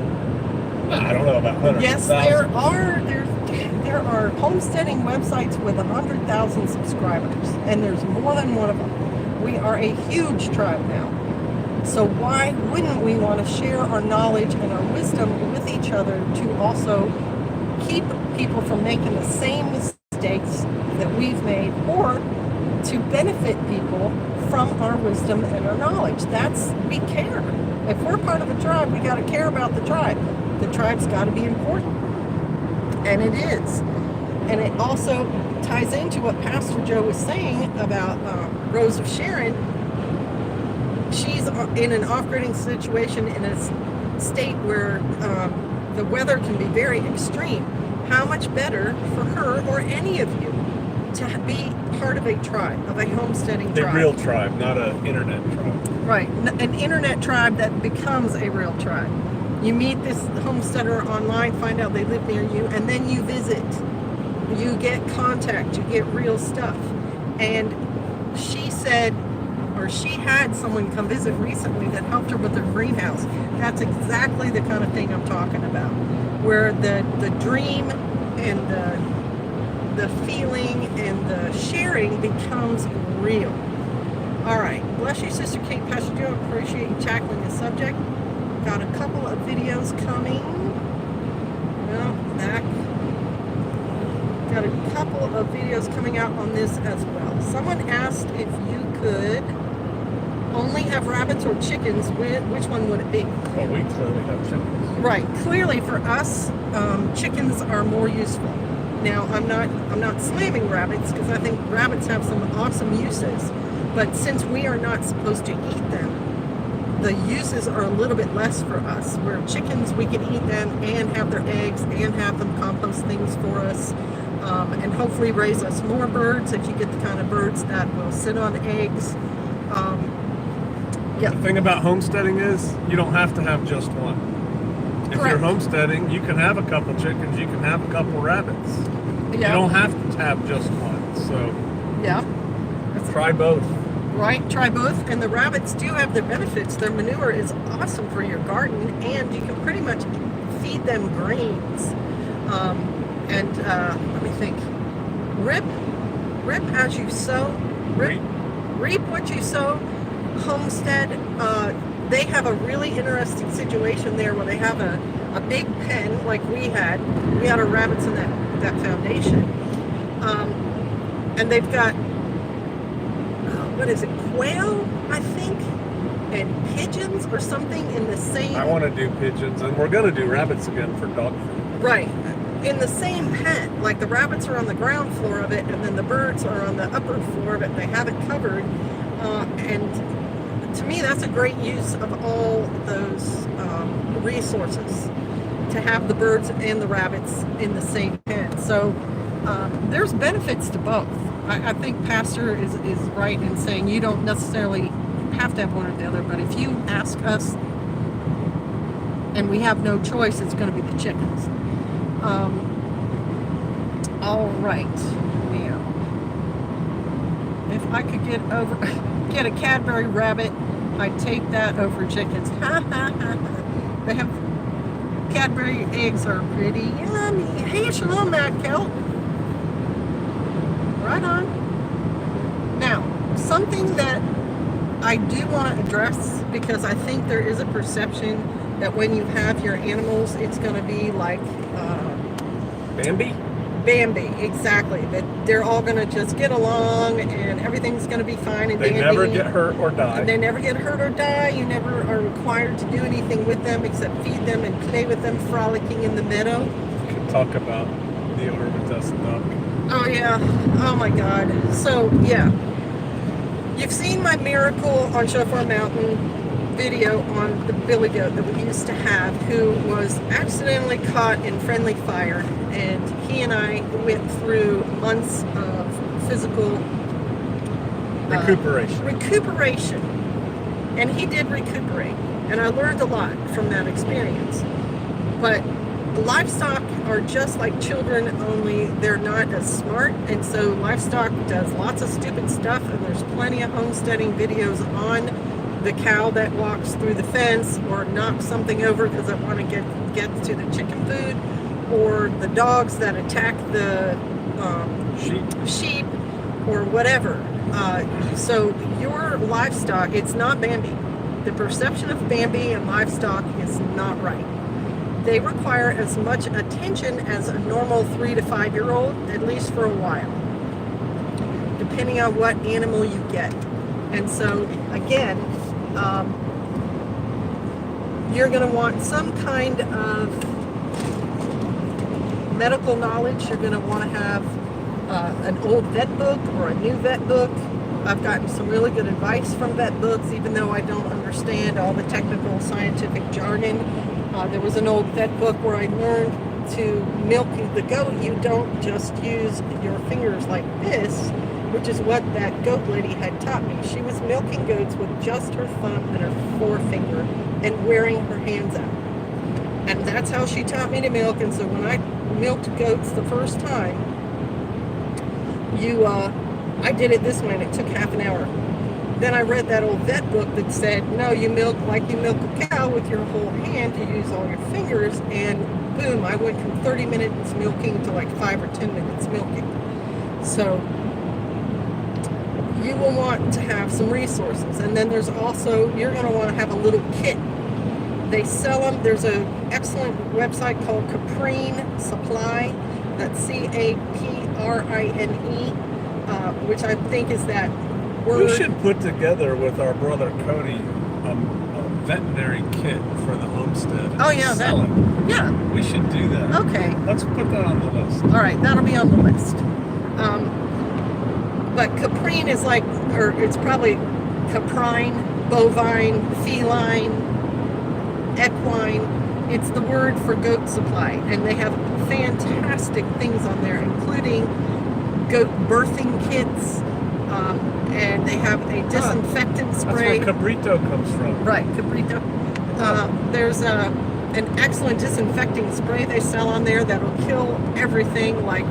I don't know about hundreds. Yes, there are homesteading websites with 100,000 subscribers, and there's more than one of them. We are a huge tribe now. So why wouldn't we want to share our knowledge and our wisdom with each other to also keep people from making the same mistakes that we've made, or to benefit people from our wisdom and our knowledge? We care. If we're part of a tribe, we got to care about the tribe. The tribe's got to be important. And it is. And it also ties into what Pastor Joe was saying about Rose of Sharon. She's in an off-griding situation in a state where the weather can be very extreme. How much better for her or any of you to be part of a tribe, of a homesteading tribe. A real tribe, not an internet tribe. Right, an internet tribe that becomes a real tribe. You meet this homesteader online, find out they live near you, and then you visit. You get contact, you get real stuff. And she said, or she had someone come visit recently that helped her with her greenhouse. That's exactly the kind of thing I'm talking about, where the dream and the feeling and the sharing becomes real. All right, bless you, Sister Kate. Pastor Joe, appreciate you tackling the subject. Got a couple of videos coming. Got a couple of videos coming out on this as well. Someone asked if you could only have rabbits or chickens, which one would it be? Well, we clearly have chickens. Right. Clearly for us, chickens are more useful. Now, I'm not slamming rabbits, because I think rabbits have some awesome uses. But since we are not supposed to eat them, the uses are a little bit less for us. Where chickens, we can eat them and have their eggs and have them compost things for us, and hopefully raise us more birds if you get the kind of birds that will sit on eggs. The thing about homesteading is you don't have to have just one. If Correct. you're homesteading, you can have a couple chickens, you can have a couple rabbits. Yeah. You don't have to have just one. So Yeah. try both. Right, try both. And the rabbits do have their benefits. Their manure is awesome for your garden, and you can pretty much feed them grains. Let me think. Rip as you sow. Reap what you sow. Homestead, they have a really interesting situation there where they have a big pen like we had. We had our rabbits in that foundation. And they've got, what is it, quail, I think, and pigeons or something in the same... I want to do pigeons, and we're going to do rabbits again for dog food. Right. In the same pen. Like the rabbits are on the ground floor of it, and then the birds are on the upper floor of it. They have it covered. And to me, that's a great use of all those resources, to have the birds and the rabbits in the same pen. So there's benefits to both. I think Pastor is right in saying you don't necessarily have to have one or the other, but if you ask us and we have no choice, it's going to be the chickens. All right. Now, if I could get a Cadbury rabbit I take that over chickens. Ha ha ha ha. They have Cadbury eggs are pretty yummy. Hey, shalom, Mad Kelp. Right on. Now, something that I do want to address, because I think there is a perception that when you have your animals, it's going to be like Bambi? Bambi, exactly. That they're all going to just get along and everything's going to be fine and They dandy. never get hurt or die. And they never get hurt or die. You never are required to do anything with them except feed them and play with them, frolicking in the meadow. We can talk about the Orbitus duck. Oh, yeah. Oh, my God. So, yeah. You've seen my miracle on Shofar Mountain video on the billy goat that we used to have, who was accidentally caught in friendly fire, and he and I went through months of physical recuperation, and he did recuperate, and I learned a lot from that experience. But livestock are just like children, only they're not as smart, and so livestock does lots of stupid stuff, and there's plenty of homesteading videos on the cow that walks through the fence or knocks something over because they want to get to the chicken food, or the dogs that attack the sheep or whatever. So your livestock, it's not Bambi. The perception of Bambi and livestock is not right. They require as much attention as a normal 3 to 5 year old, at least for a while, depending on what animal you get. And so, again, you're going to want some kind of medical knowledge. You're going to want to have an old vet book or a new vet book. I've gotten some really good advice from vet books, even though I don't understand all the technical scientific jargon. There was an old vet book where I learned to milk the goat. You don't just use your fingers like this, which is what that goat lady had taught me. She was milking goats with just her thumb and her forefinger and wearing her hands out. And that's how she taught me to milk. And so when I milked goats the first time, I did it this way, and it took half an hour. Then I read that old vet book that said, no, you milk like you milk a cow with your whole hand. You use all your fingers, and boom, I went from 30 minutes milking to like 5 or 10 minutes milking. So you will want to have some resources. And then there's also, you're going to want to have a little kit. They sell them. There's an excellent website called Caprine Supply. That's Caprine, which I think is that word. We should put together with our brother Cody a veterinary kit for the homestead. Oh, yeah. Sell it. Yeah. We should do that. Okay. Let's put that on the list. All right. That'll be on the list. But caprine is like, or it's probably caprine, bovine, feline, equine. It's the word for goat supply. And they have fantastic things on there, including goat birthing kits. And they have a disinfectant spray. That's where cabrito comes from. Right, cabrito. There's an excellent disinfecting spray they sell on there that'll kill everything like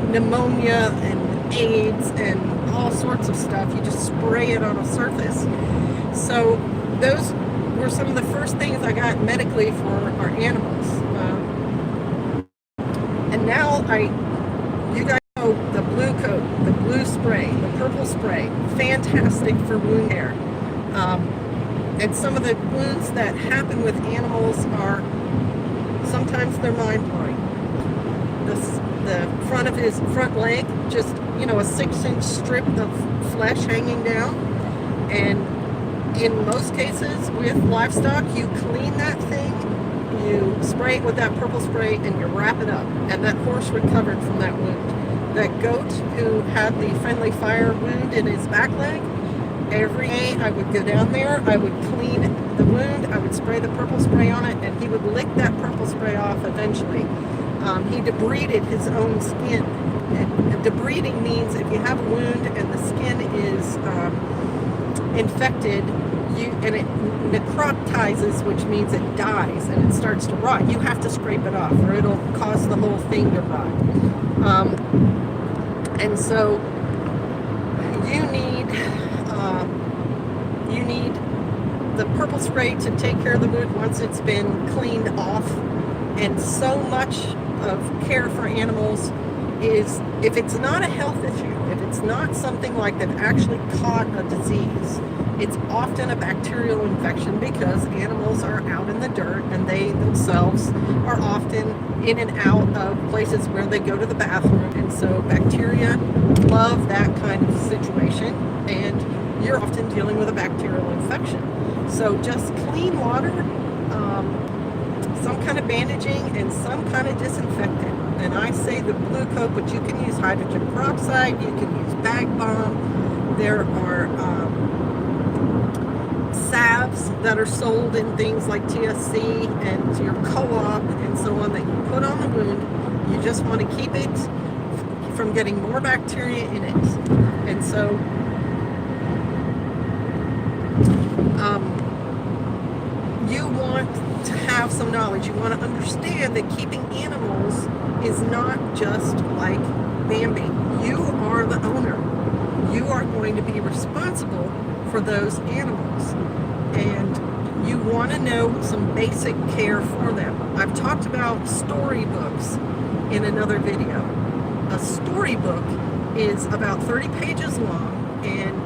pneumonia and AIDS and all sorts of stuff. You just spray it on a surface. So those were some of the first things I got medically for our animals. And now you guys know the blue coat, the blue spray, the purple spray, fantastic for wound care. And some of the wounds that happen with animals are, sometimes they're mind-blowing. The front of his front leg, just, a 6-inch strip of flesh hanging down. And in most cases with livestock, you clean that thing, you spray it with that purple spray, and you wrap it up. And that horse recovered from that wound. That goat who had the friendly fire wound in his back leg, every day I would go down there, I would clean the wound, I would spray the purple spray on it, and he would lick that purple spray off eventually. He debrided his own skin. And debriding means if you have a wound and the skin is infected, and it necrotizes, which means it dies and it starts to rot, you have to scrape it off or it'll cause the whole thing to rot. And so you need the purple spray to take care of the wound once it's been cleaned off. And so much of care for animals is, if it's not a health issue, if it's not something like they've actually caught a disease, it's often a bacterial infection because animals are out in the dirt and they themselves are often in and out of places where they go to the bathroom. And so bacteria love that kind of situation, and you're often dealing with a bacterial infection. So just clean water, some kind of bandaging, and some kind of disinfectant. And I say the blue coat, but you can use hydrogen peroxide, you can use bag balm. There are salves that are sold in things like TSC and your co-op and so on that you put on the wound. You just want to keep it from getting more bacteria in it. And so you want to have some knowledge. You want to understand that keeping animals is not just like Bambi. You are the owner. You are going to be responsible for those animals, and you want to know some basic care for them. I've talked about storybooks in another video. A storybook is about 30 pages long, and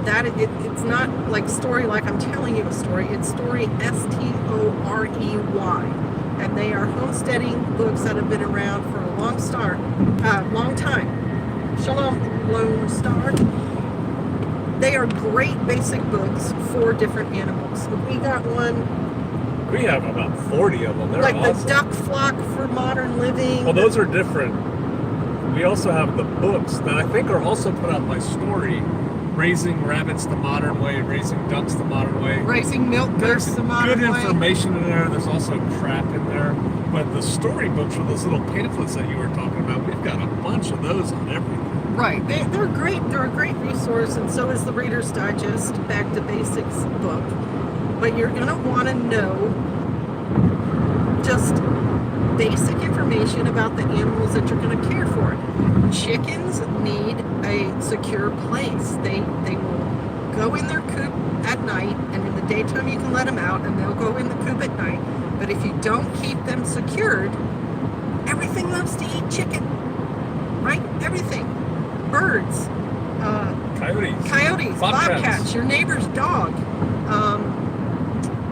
that it's not like story like I'm telling you a story. It's story STORY, and they are homesteading books that have been around for a long time. Shalom, Lone Star. They are great basic books for different animals. We got one. We have about 40 of them. They're like awesome. The Duck Flock for Modern Living. Well, those are different. We also have the books that I think are also put out by Story. Raising Rabbits the Modern Way, Raising Ducks the Modern Way. Raising Milk There's Goats the Modern good Way. information in there. There's also crap in there. But the storybooks or those little pamphlets that you were talking about, we've got a bunch of those on everything. Right. They're great. They're a great resource, and so is the Reader's Digest Back to Basics book. But you're going to want to know just basic information about the animals that you're going to care for. Chickens need a secure place. They will go in their coop at night, and in the daytime you can let them out, and they'll go in the coop at night. But if you don't keep them secured, everything loves to eat chicken, right? Everything. Birds. Coyotes. Bobcats. Your neighbor's dog.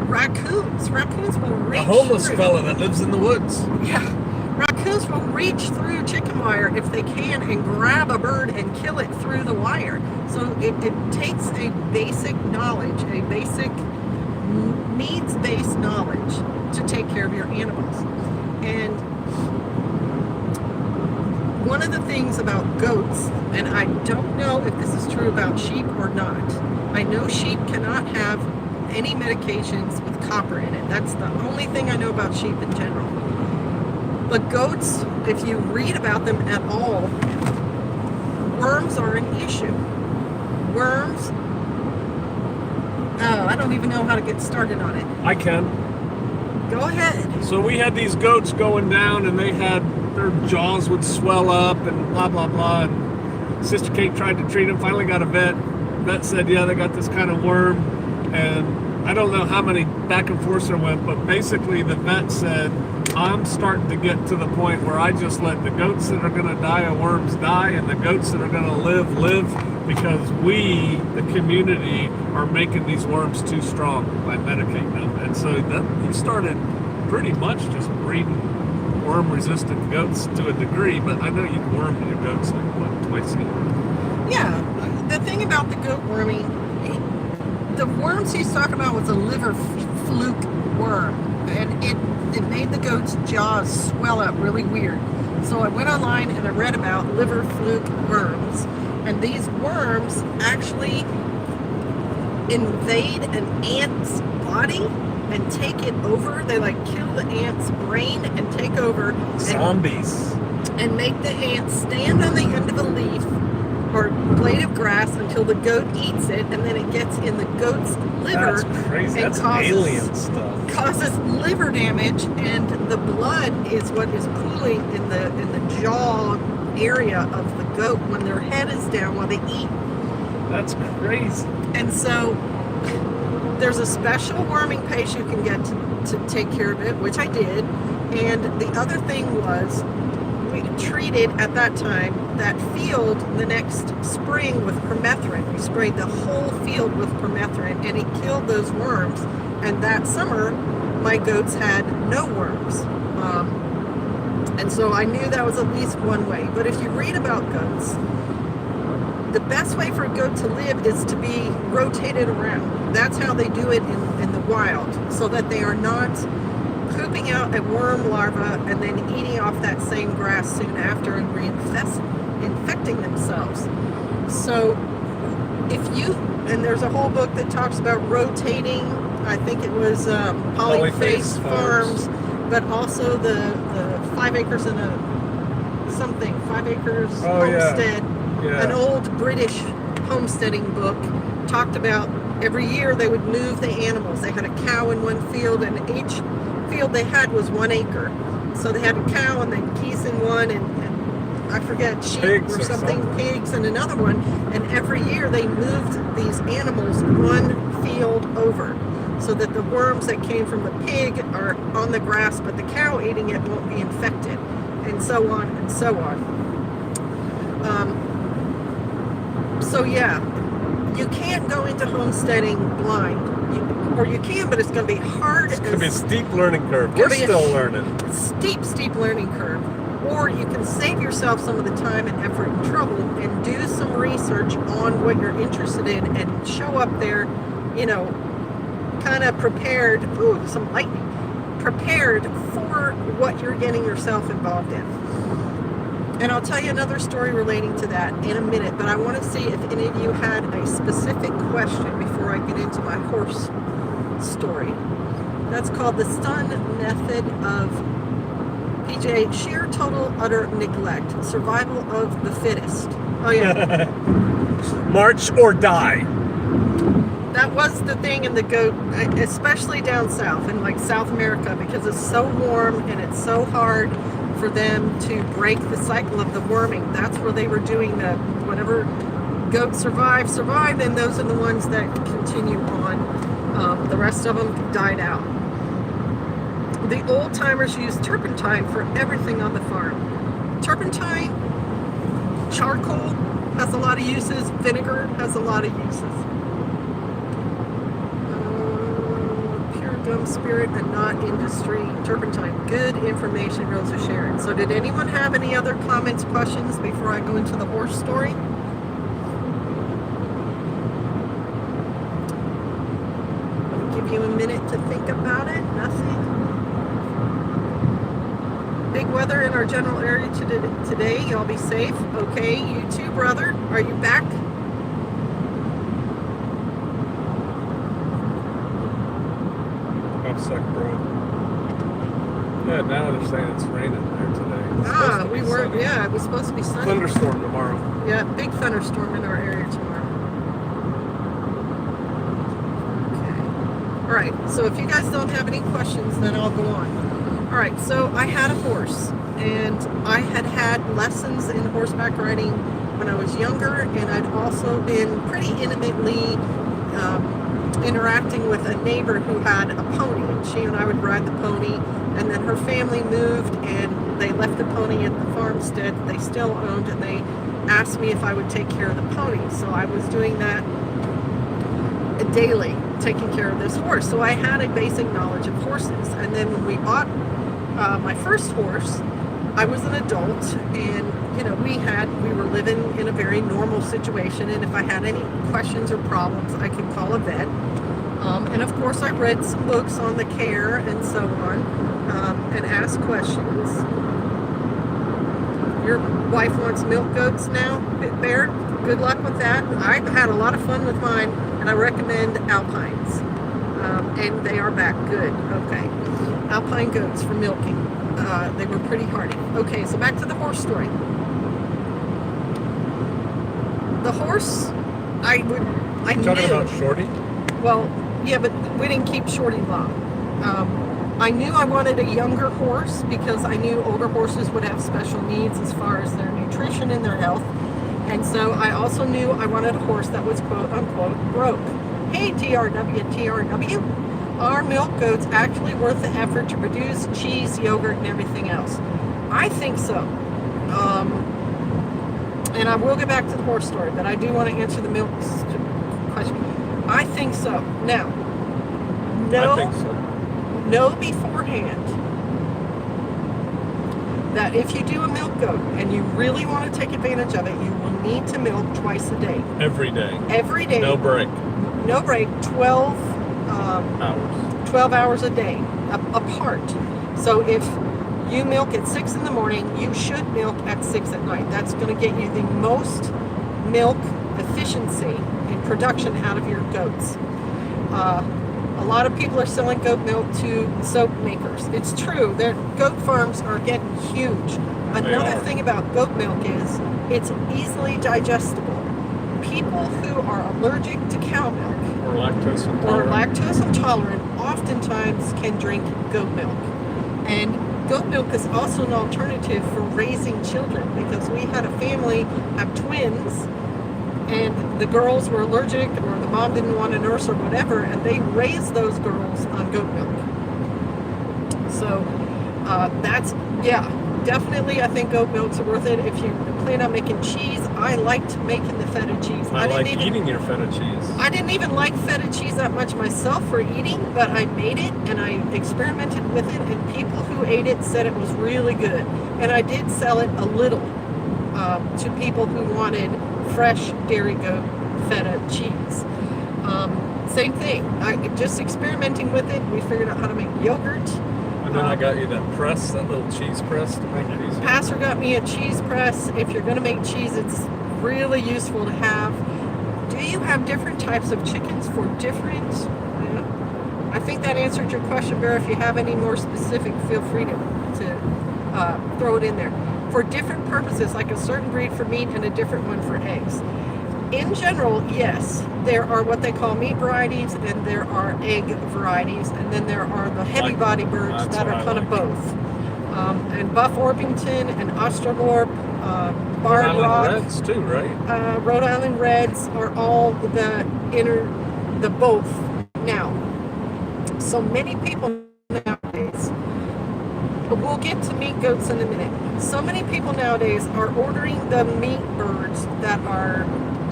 Raccoons. Raccoons will reach A homeless through. fella that lives in the woods. Yeah. Raccoons will reach through chicken wire if they can and grab a bird and kill it through the wire. So it takes a basic knowledge, a basic needs-based knowledge to take care of your animals. And one of the things about goats, and I don't know if this is true about sheep or not, I know sheep cannot have any medications with copper in it. That's the only thing I know about sheep in general. But goats, if you read about them at all, worms are an issue. Worms, I don't even know how to get started on it. I can. Go ahead. So we had these goats going down, and they had their jaws would swell up and blah blah blah. And Sister Kate tried to treat them. Finally got a vet. Vet said, yeah, they got this kind of worm. And I don't know how many back and forths there went, but basically the vet said, I'm starting to get to the point where I just let the goats that are going to die of worms die, and the goats that are going to live, because we, the community, are making these worms too strong by medicating them. And so he started pretty much just breeding worm-resistant goats to a degree, but I know you can worm your goats like, what, twice a year? Yeah, the thing about the goat worming, the worms he's talking about was a liver fluke worm, and it made the goat's jaws swell up really weird. So I went online and I read about liver fluke worms, and these worms actually invade an ant's body and take it over. They like kill the ant's brain and take over. Zombies. And make the ant stand on the end of a leaf or blade of grass until the goat eats it, and then it gets in the goat's liver. That's crazy. And That's alien stuff. Causes liver damage, and the blood is what is pooling in the jaw area of the goat when their head is down while they eat. That's crazy. And so there's a special worming paste you can get to take care of it, which I did. And the other thing was, we treated at that time that field the next spring with permethrin. We sprayed the whole field with permethrin, and it killed those worms. And that summer, my goats had no worms. And so I knew that was at least one way. But if you read about goats, the best way for a goat to live is to be rotated around. That's how they do it in the wild, so that they are not pooping out a worm larva and then eating off that same grass soon after and infecting themselves. So if you, and there's a whole book that talks about rotating, I think it was Polyface Farms, but also the 5 acres and a something, 5 acres homestead, an old British homesteading book, talked about every year they would move the animals. They had a cow in one field, and each field they had was 1 acre. So they had a cow and then geese in one, and I forget, sheep pigs or something, pigs in another one. And every year they moved these animals 1 field over, so that the worms that came from the pig are on the grass, but the cow eating it won't be infected, and so on and so on. So yeah, you can't go into homesteading blind. Or you can, but it's going to be hard. It's going to be a steep learning curve. We're still learning. Steep learning curve. Or you can save yourself some of the time and effort and trouble and do some research on what you're interested in and show up there, kind of prepared. Ooh, some lightning. Prepared for what you're getting yourself involved in. And I'll tell you another story relating to that in a minute, but I want to see if any of you had a specific question before I get into my horse story. That's called the Stun Method of PJ, sheer total utter neglect, survival of the fittest. Oh yeah. March or die. That was the thing in the goat, especially down south in like South America, because it's so warm and it's so hard for them to break the cycle of the worming. That's where they were doing the whatever goats survive, and those are the ones that continue on. The rest of them died out. The old timers used turpentine for everything on the farm. Turpentine, charcoal has a lot of uses, vinegar has a lot of uses. Gum spirit and not industry. Turpentine. Good information, Rosa Sharon. So did anyone have any other comments, questions before I go into the horse story? I'll give you a minute to think about it. Nothing. Big weather in our general area today. Y'all be safe. Okay, you too, brother. Are you back? Suck, bro. Yeah, now they're saying it's raining there today. We were, it was supposed to be sunny. Thunderstorm tomorrow. Yeah, big thunderstorm in our area tomorrow. Okay. All right, so if you guys don't have any questions, then I'll go on. All right, so I had a horse, and I had lessons in horseback riding when I was younger, and I'd also been pretty intimately interacting with a neighbor who had a pony, and she and I would ride the pony, and then her family moved and they left the pony at the farmstead they still owned, and they asked me if I would take care of the pony. So I was doing that daily, taking care of this horse. So I had a basic knowledge of horses. And then when we bought my first horse, I was an adult, and we were living in a very normal situation, and if I had any questions or problems, I could call a vet. And of course I read some books on the care and so on, and asked questions. Your wife wants milk goats now, Bear? Good luck with that. I've had a lot of fun with mine, and I recommend Alpines. And they are back good. Okay. Alpine goats for milking. They were pretty hardy. Okay, so back to the horse story. The horse, I Talking knew. about Shorty? Well, yeah, but we didn't keep Shorty long. I knew I wanted a younger horse because I knew older horses would have special needs as far as their nutrition and their health. And so I also knew I wanted a horse that was quote unquote broke. hey, TRW, are milk goats actually worth the effort to produce cheese, yogurt, and everything else? I think so. And I will get back to the horse story, but I do want to answer the milk question. I think so. Now, I think so. know beforehand that if you do a milk goat and you really want to take advantage of it, you will need to milk twice a day. Every day. Every day. No break. No break. 12 Hours. 12 hours a day apart. So if you milk at 6 in the morning, you should milk at 6 at night. That's going to get you the most milk efficiency and production out of your goats. A lot of people are selling goat milk to soap makers. It's true. Their goat farms are getting huge. Another thing about goat milk is it's easily digestible. People who are allergic to cow milk or lactose intolerant oftentimes can drink goat milk. And goat milk is also an alternative for raising children, because we had a family have twins and the girls were allergic or the mom didn't want to nurse or whatever, and they raised those girls on goat milk. So definitely I think goat milk's worth it. If you plan on making cheese, I liked making the feta cheese. I like eating your feta cheese. I didn't even like feta cheese that much myself for eating, but I made it and I experimented with it, and people who ate it said it was really good. And I did sell it a little to people who wanted fresh dairy goat feta cheese. Same thing. Just experimenting with it. We figured out how to make yogurt. And then I got you that little cheese press to make it easy. Pastor got me a cheese press. If you're going to make cheese, it's really useful to have. Do you have different types of chickens for different? I think that answered your question, Bear. If you have any more specific, feel free to throw it in there. For different purposes, like a certain breed for meat and a different one for eggs. In general, yes, there are what they call meat varieties and there are egg varieties, and then there are the heavy body birds that are kind of both. And Buff Orpington and Australorp, Barred Rock, Reds too, right? Rhode Island Reds are all the both now. So many people nowadays, we'll get to meat goats in a minute. So many people nowadays are ordering the meat birds that are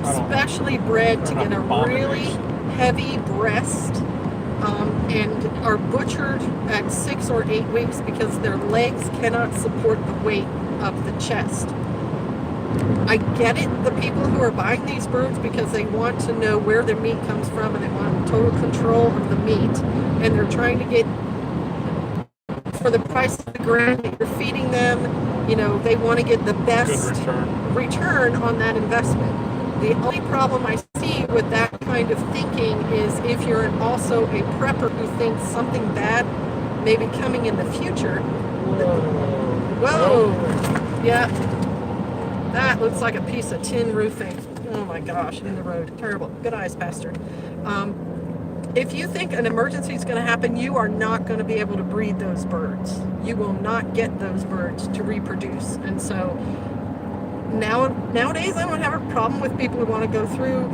specially bred to get a really heavy breast, and are butchered at 6 or 8 weeks because their legs cannot support the weight of the chest. I get it, the people who are buying these birds, because they want to know where their meat comes from and they want total control of the meat, and they're trying to get, for the price of the grain that you're feeding them, they want to get the best return on that investment. The only problem I see with that kind of thinking is if you're also a prepper who thinks something bad may be coming in the future. Whoa! Yeah. That looks like a piece of tin roofing. Oh my gosh, in the road. Terrible. Good eyes, Pastor. If you think an emergency is going to happen, you are not going to be able to breed those birds. You will not get those birds to reproduce. And so nowadays I don't have a problem with people who want to go through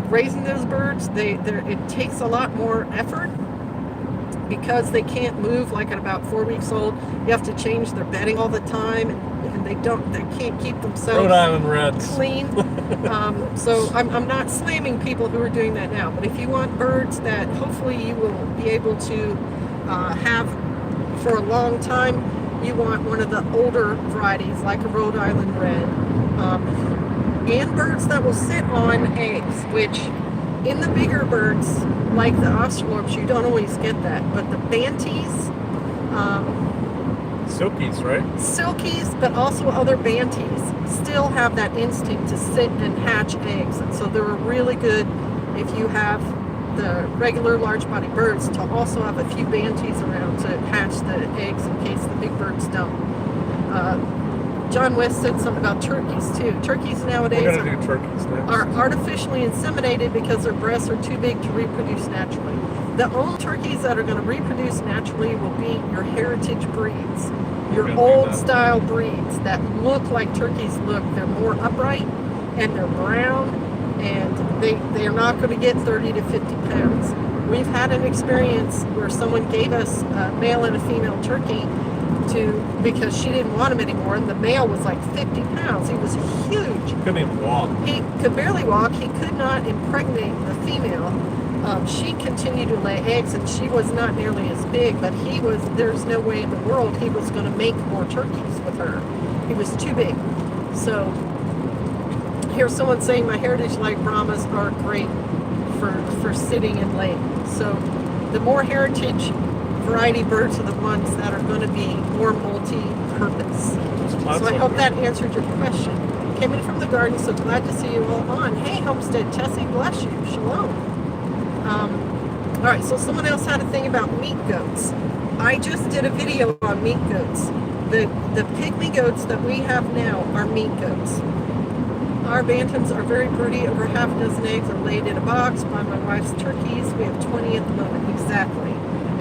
raising those birds. It takes a lot more effort because they can't move like at about 4 weeks old. You have to change their bedding all the time, and they can't keep themselves Rhode Island Reds clean. So I'm not slamming people who are doing that now, but if you want birds that hopefully you will be able to have for a long time, you want one of the older varieties like a Rhode Island Red, and birds that will sit on eggs, which in the bigger birds like the Australorps you don't always get that, but the Banties, Silkies, right? Silkies, but also other Banties still have that instinct to sit and hatch eggs, and so they're really good if you have the regular large-bodied birds to also have a few Banties around to hatch the eggs in case the big birds don't. John West said something about turkeys too. Turkeys nowadays are artificially inseminated because their breasts are too big to reproduce naturally. The only turkeys that are going to reproduce naturally will be your heritage breeds, your old style breeds that look like turkeys look. They're more upright and they're brown and they're not going to get 30 to 50 pounds. We've had an experience where someone gave us a male and a female turkey because she didn't want him anymore, and the male was like 50 pounds. He was huge. Couldn't even walk. He could barely walk. He could not impregnate the female. She continued to lay eggs, and she was not nearly as big, but there's no way in the world he was going to make more turkeys with her. He was too big. So here's someone saying my heritage light Brahmas are great for sitting and laying. So the more heritage variety birds are the ones that are going to be more multi-purpose. So I hope that answered your question. Came in from the garden, so glad to see you all on. Hey, Homestead Tessie, bless you. Shalom. All right, so someone else had a thing about meat goats. I just did a video on meat goats. The pygmy goats that we have now are meat goats. Our bantams are very pretty. Over half a dozen eggs are laid in a box by my wife's turkeys. We have 20 at the moment, exactly.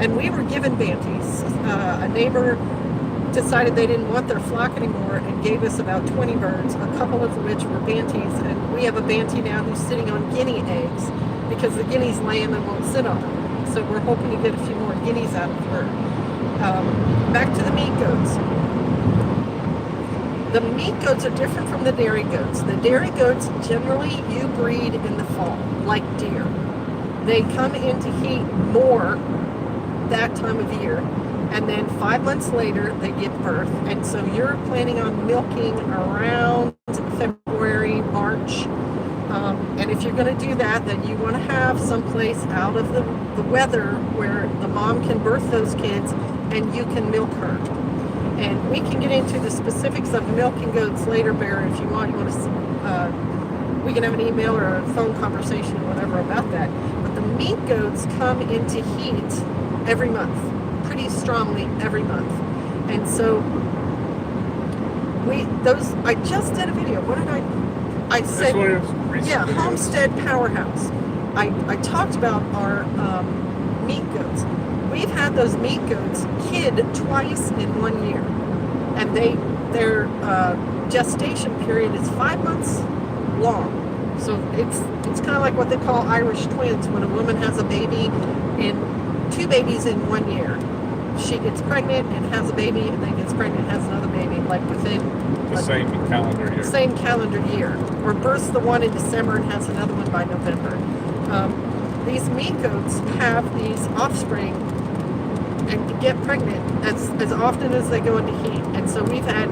And we were given banties. A neighbor decided they didn't want their flock anymore and gave us about 20 birds, a couple of which were banties. And we have a banty now who's sitting on guinea eggs because the guineas lay them and won't sit on them. So we're hoping to get a few more guineas out of her. Back to the meat goats. The meat goats are different from the dairy goats. The dairy goats, generally, you breed in the fall, like deer. They come into heat more that time of year, and then 5 months later, they give birth. And so you're planning on milking around February, March. And if you're going to do that, then you want to have someplace out of the weather where the mom can birth those kids and you can milk her. And we can get into the specifics of milking goats later, Bear, if you want. You want to, we can have an email or a phone conversation or whatever about that. But the meat goats come into heat every month, pretty strongly every month. And so I just did a video. What did I said, yeah, Homestead Powerhouse. I talked about our meat goats. We've had those meat goats kid twice in 1 year, and their gestation period is 5 months long. So it's kind of like what they call Irish twins, when a woman has a baby two babies in 1 year. She gets pregnant and has a baby, and then gets pregnant and has another baby, like within the same calendar year. Same calendar year, or births the one in December and has another one by November. These meat goats have these offspring and get pregnant as often as they go into heat. And so we've had,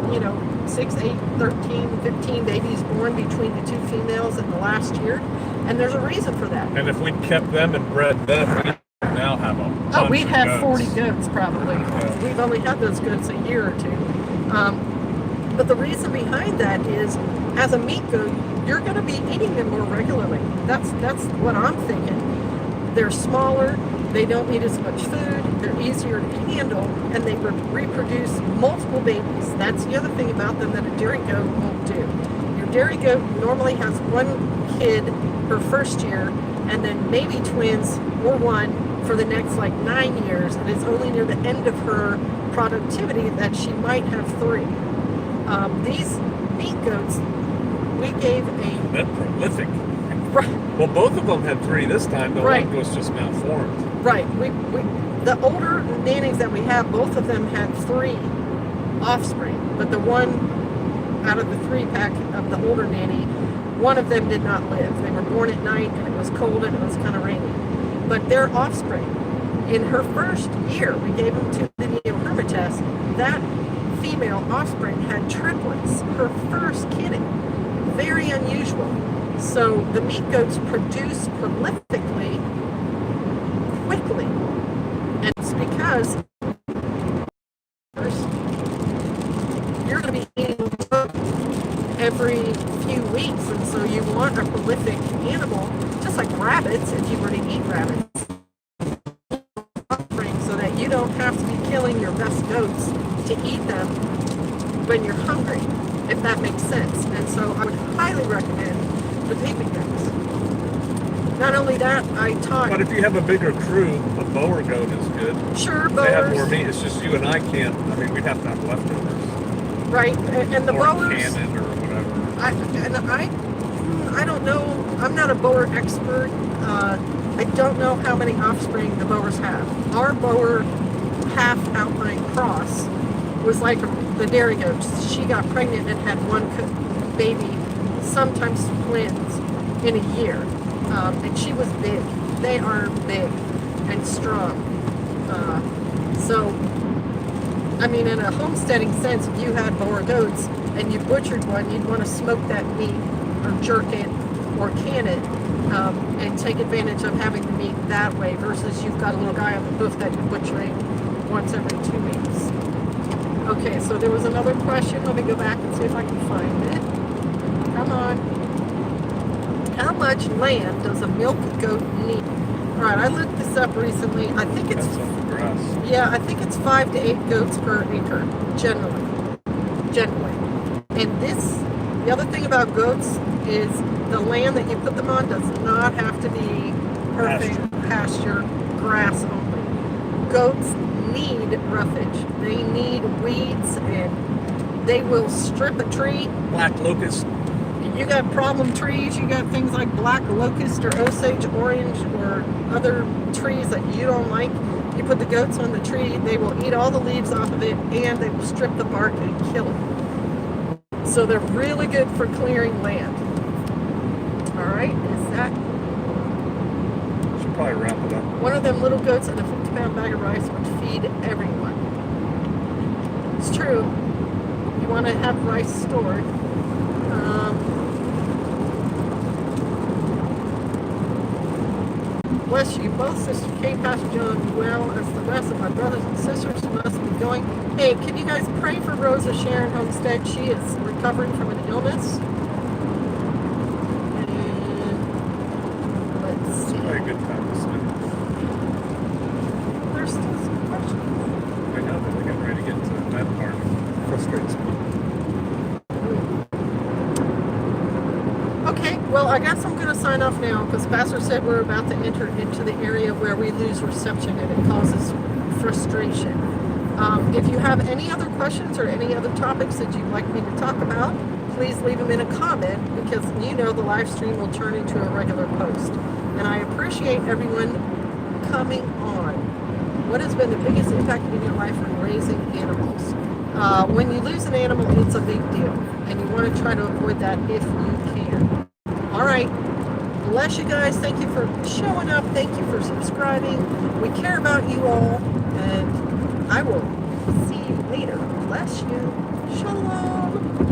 6, 8, 13, 15 babies born between the two females in the last year. And there's a reason for that. And if we'd kept them and bred them, we'd now have a bunch we'd have of 40 goats probably. Yeah. We've only had those goats a year or two. But the reason behind that is, as a meat goat, you're going to be eating them more regularly. That's what I'm thinking. They're smaller. They don't need as much food. They're easier to handle, and they reproduce multiple babies. That's the other thing about them that a dairy goat won't do. Your dairy goat normally has one kid her first year, and then maybe twins or one for the next 9 years, and it's only near the end of her productivity that she might have 3. These meat goats, we gave That prolific. Right. Well, both of them had 3 this time. The Right. one was just malformed. Right. The older nannies that we have, both of them had 3 offspring, but the one out of the 3 pack of the older nanny, one of them did not live. They were born at night, and it was cold and it was kind of rainy. But their offspring, in her first year, we gave them to the neo-hermit test. That female offspring had triplets, her first kidding. Very unusual. So the meat goats produce prolifically, quickly. And it's because you're going to be eating every few weeks, and so you want a prolific animal, just like rabbits, if you were to eat rabbits, so that you don't have to be killing your best goats to eat them when you're hungry, if that makes sense. And so I would highly recommend the pygmy goats. Not only that, I taught... But if you have a bigger crew, a bower goat is good. Sure, They have boars. more meat. It's just you and I can't. I mean, we'd have to have leftovers. Right, and the or boars... cannon or whatever. I don't know. I'm not a bower expert. I don't know how many offspring the bowers have. Our bower half outline cross was like the dairy goats. She got pregnant and had one baby, sometimes twins, in a year. And she was big. They are big and strong. So, I mean, in a homesteading sense, if you had bower goats and you butchered one, you'd want to smoke that meat or jerk it or can it and take advantage of having the meat that way versus you've got a little guy on the hoof that you're butchering once every 2 weeks. Okay, so there was another question. Let me go back and see if I can find it. Come on. How much land does a milk goat need? All right, I looked this up recently. I think it's I think it's 5 to 8 goats per acre generally. And the other thing about goats is the land that you put them on does not have to be perfect pasture, grass only. Goats need roughage. They need weeds, and they will strip a tree. Black locust. You got problem trees, you got things like black locust or Osage orange or other trees that you don't like. You put the goats on the tree, they will eat all the leaves off of it, and they will strip the bark and kill it. So they're really good for clearing land. All right, is that? Should probably wrap it up. One of them little goats and a 50-pound bag of rice would feed everyone. It's true. You want to have rice stored. Bless you both, Sister Kate, Pastor John, well as the rest of my brothers and sisters who must be going. Hey, can you guys pray for Rosa Sharon Homestead? She is recovering from an illness. And let's see. Very good time to spend. There's still some questions. I know, but they're getting ready to get to that part. Frustrates me. Okay, well, I guess I'm going to sign off now because Pastor said we're about to enter into the area where we lose reception and it causes frustration. If you have any other questions or any other topics that you'd like me to talk about, please leave them in a comment because you know the live stream will turn into a regular post. And I appreciate everyone coming on. What has been the biggest impact in your life when raising animals? When you lose an animal, it's a big deal. And you want to try to avoid that if you can. All right. Bless you guys. Thank you for showing up. Thank you for subscribing. We care about you all. And I will see you later. Bless you. Shalom.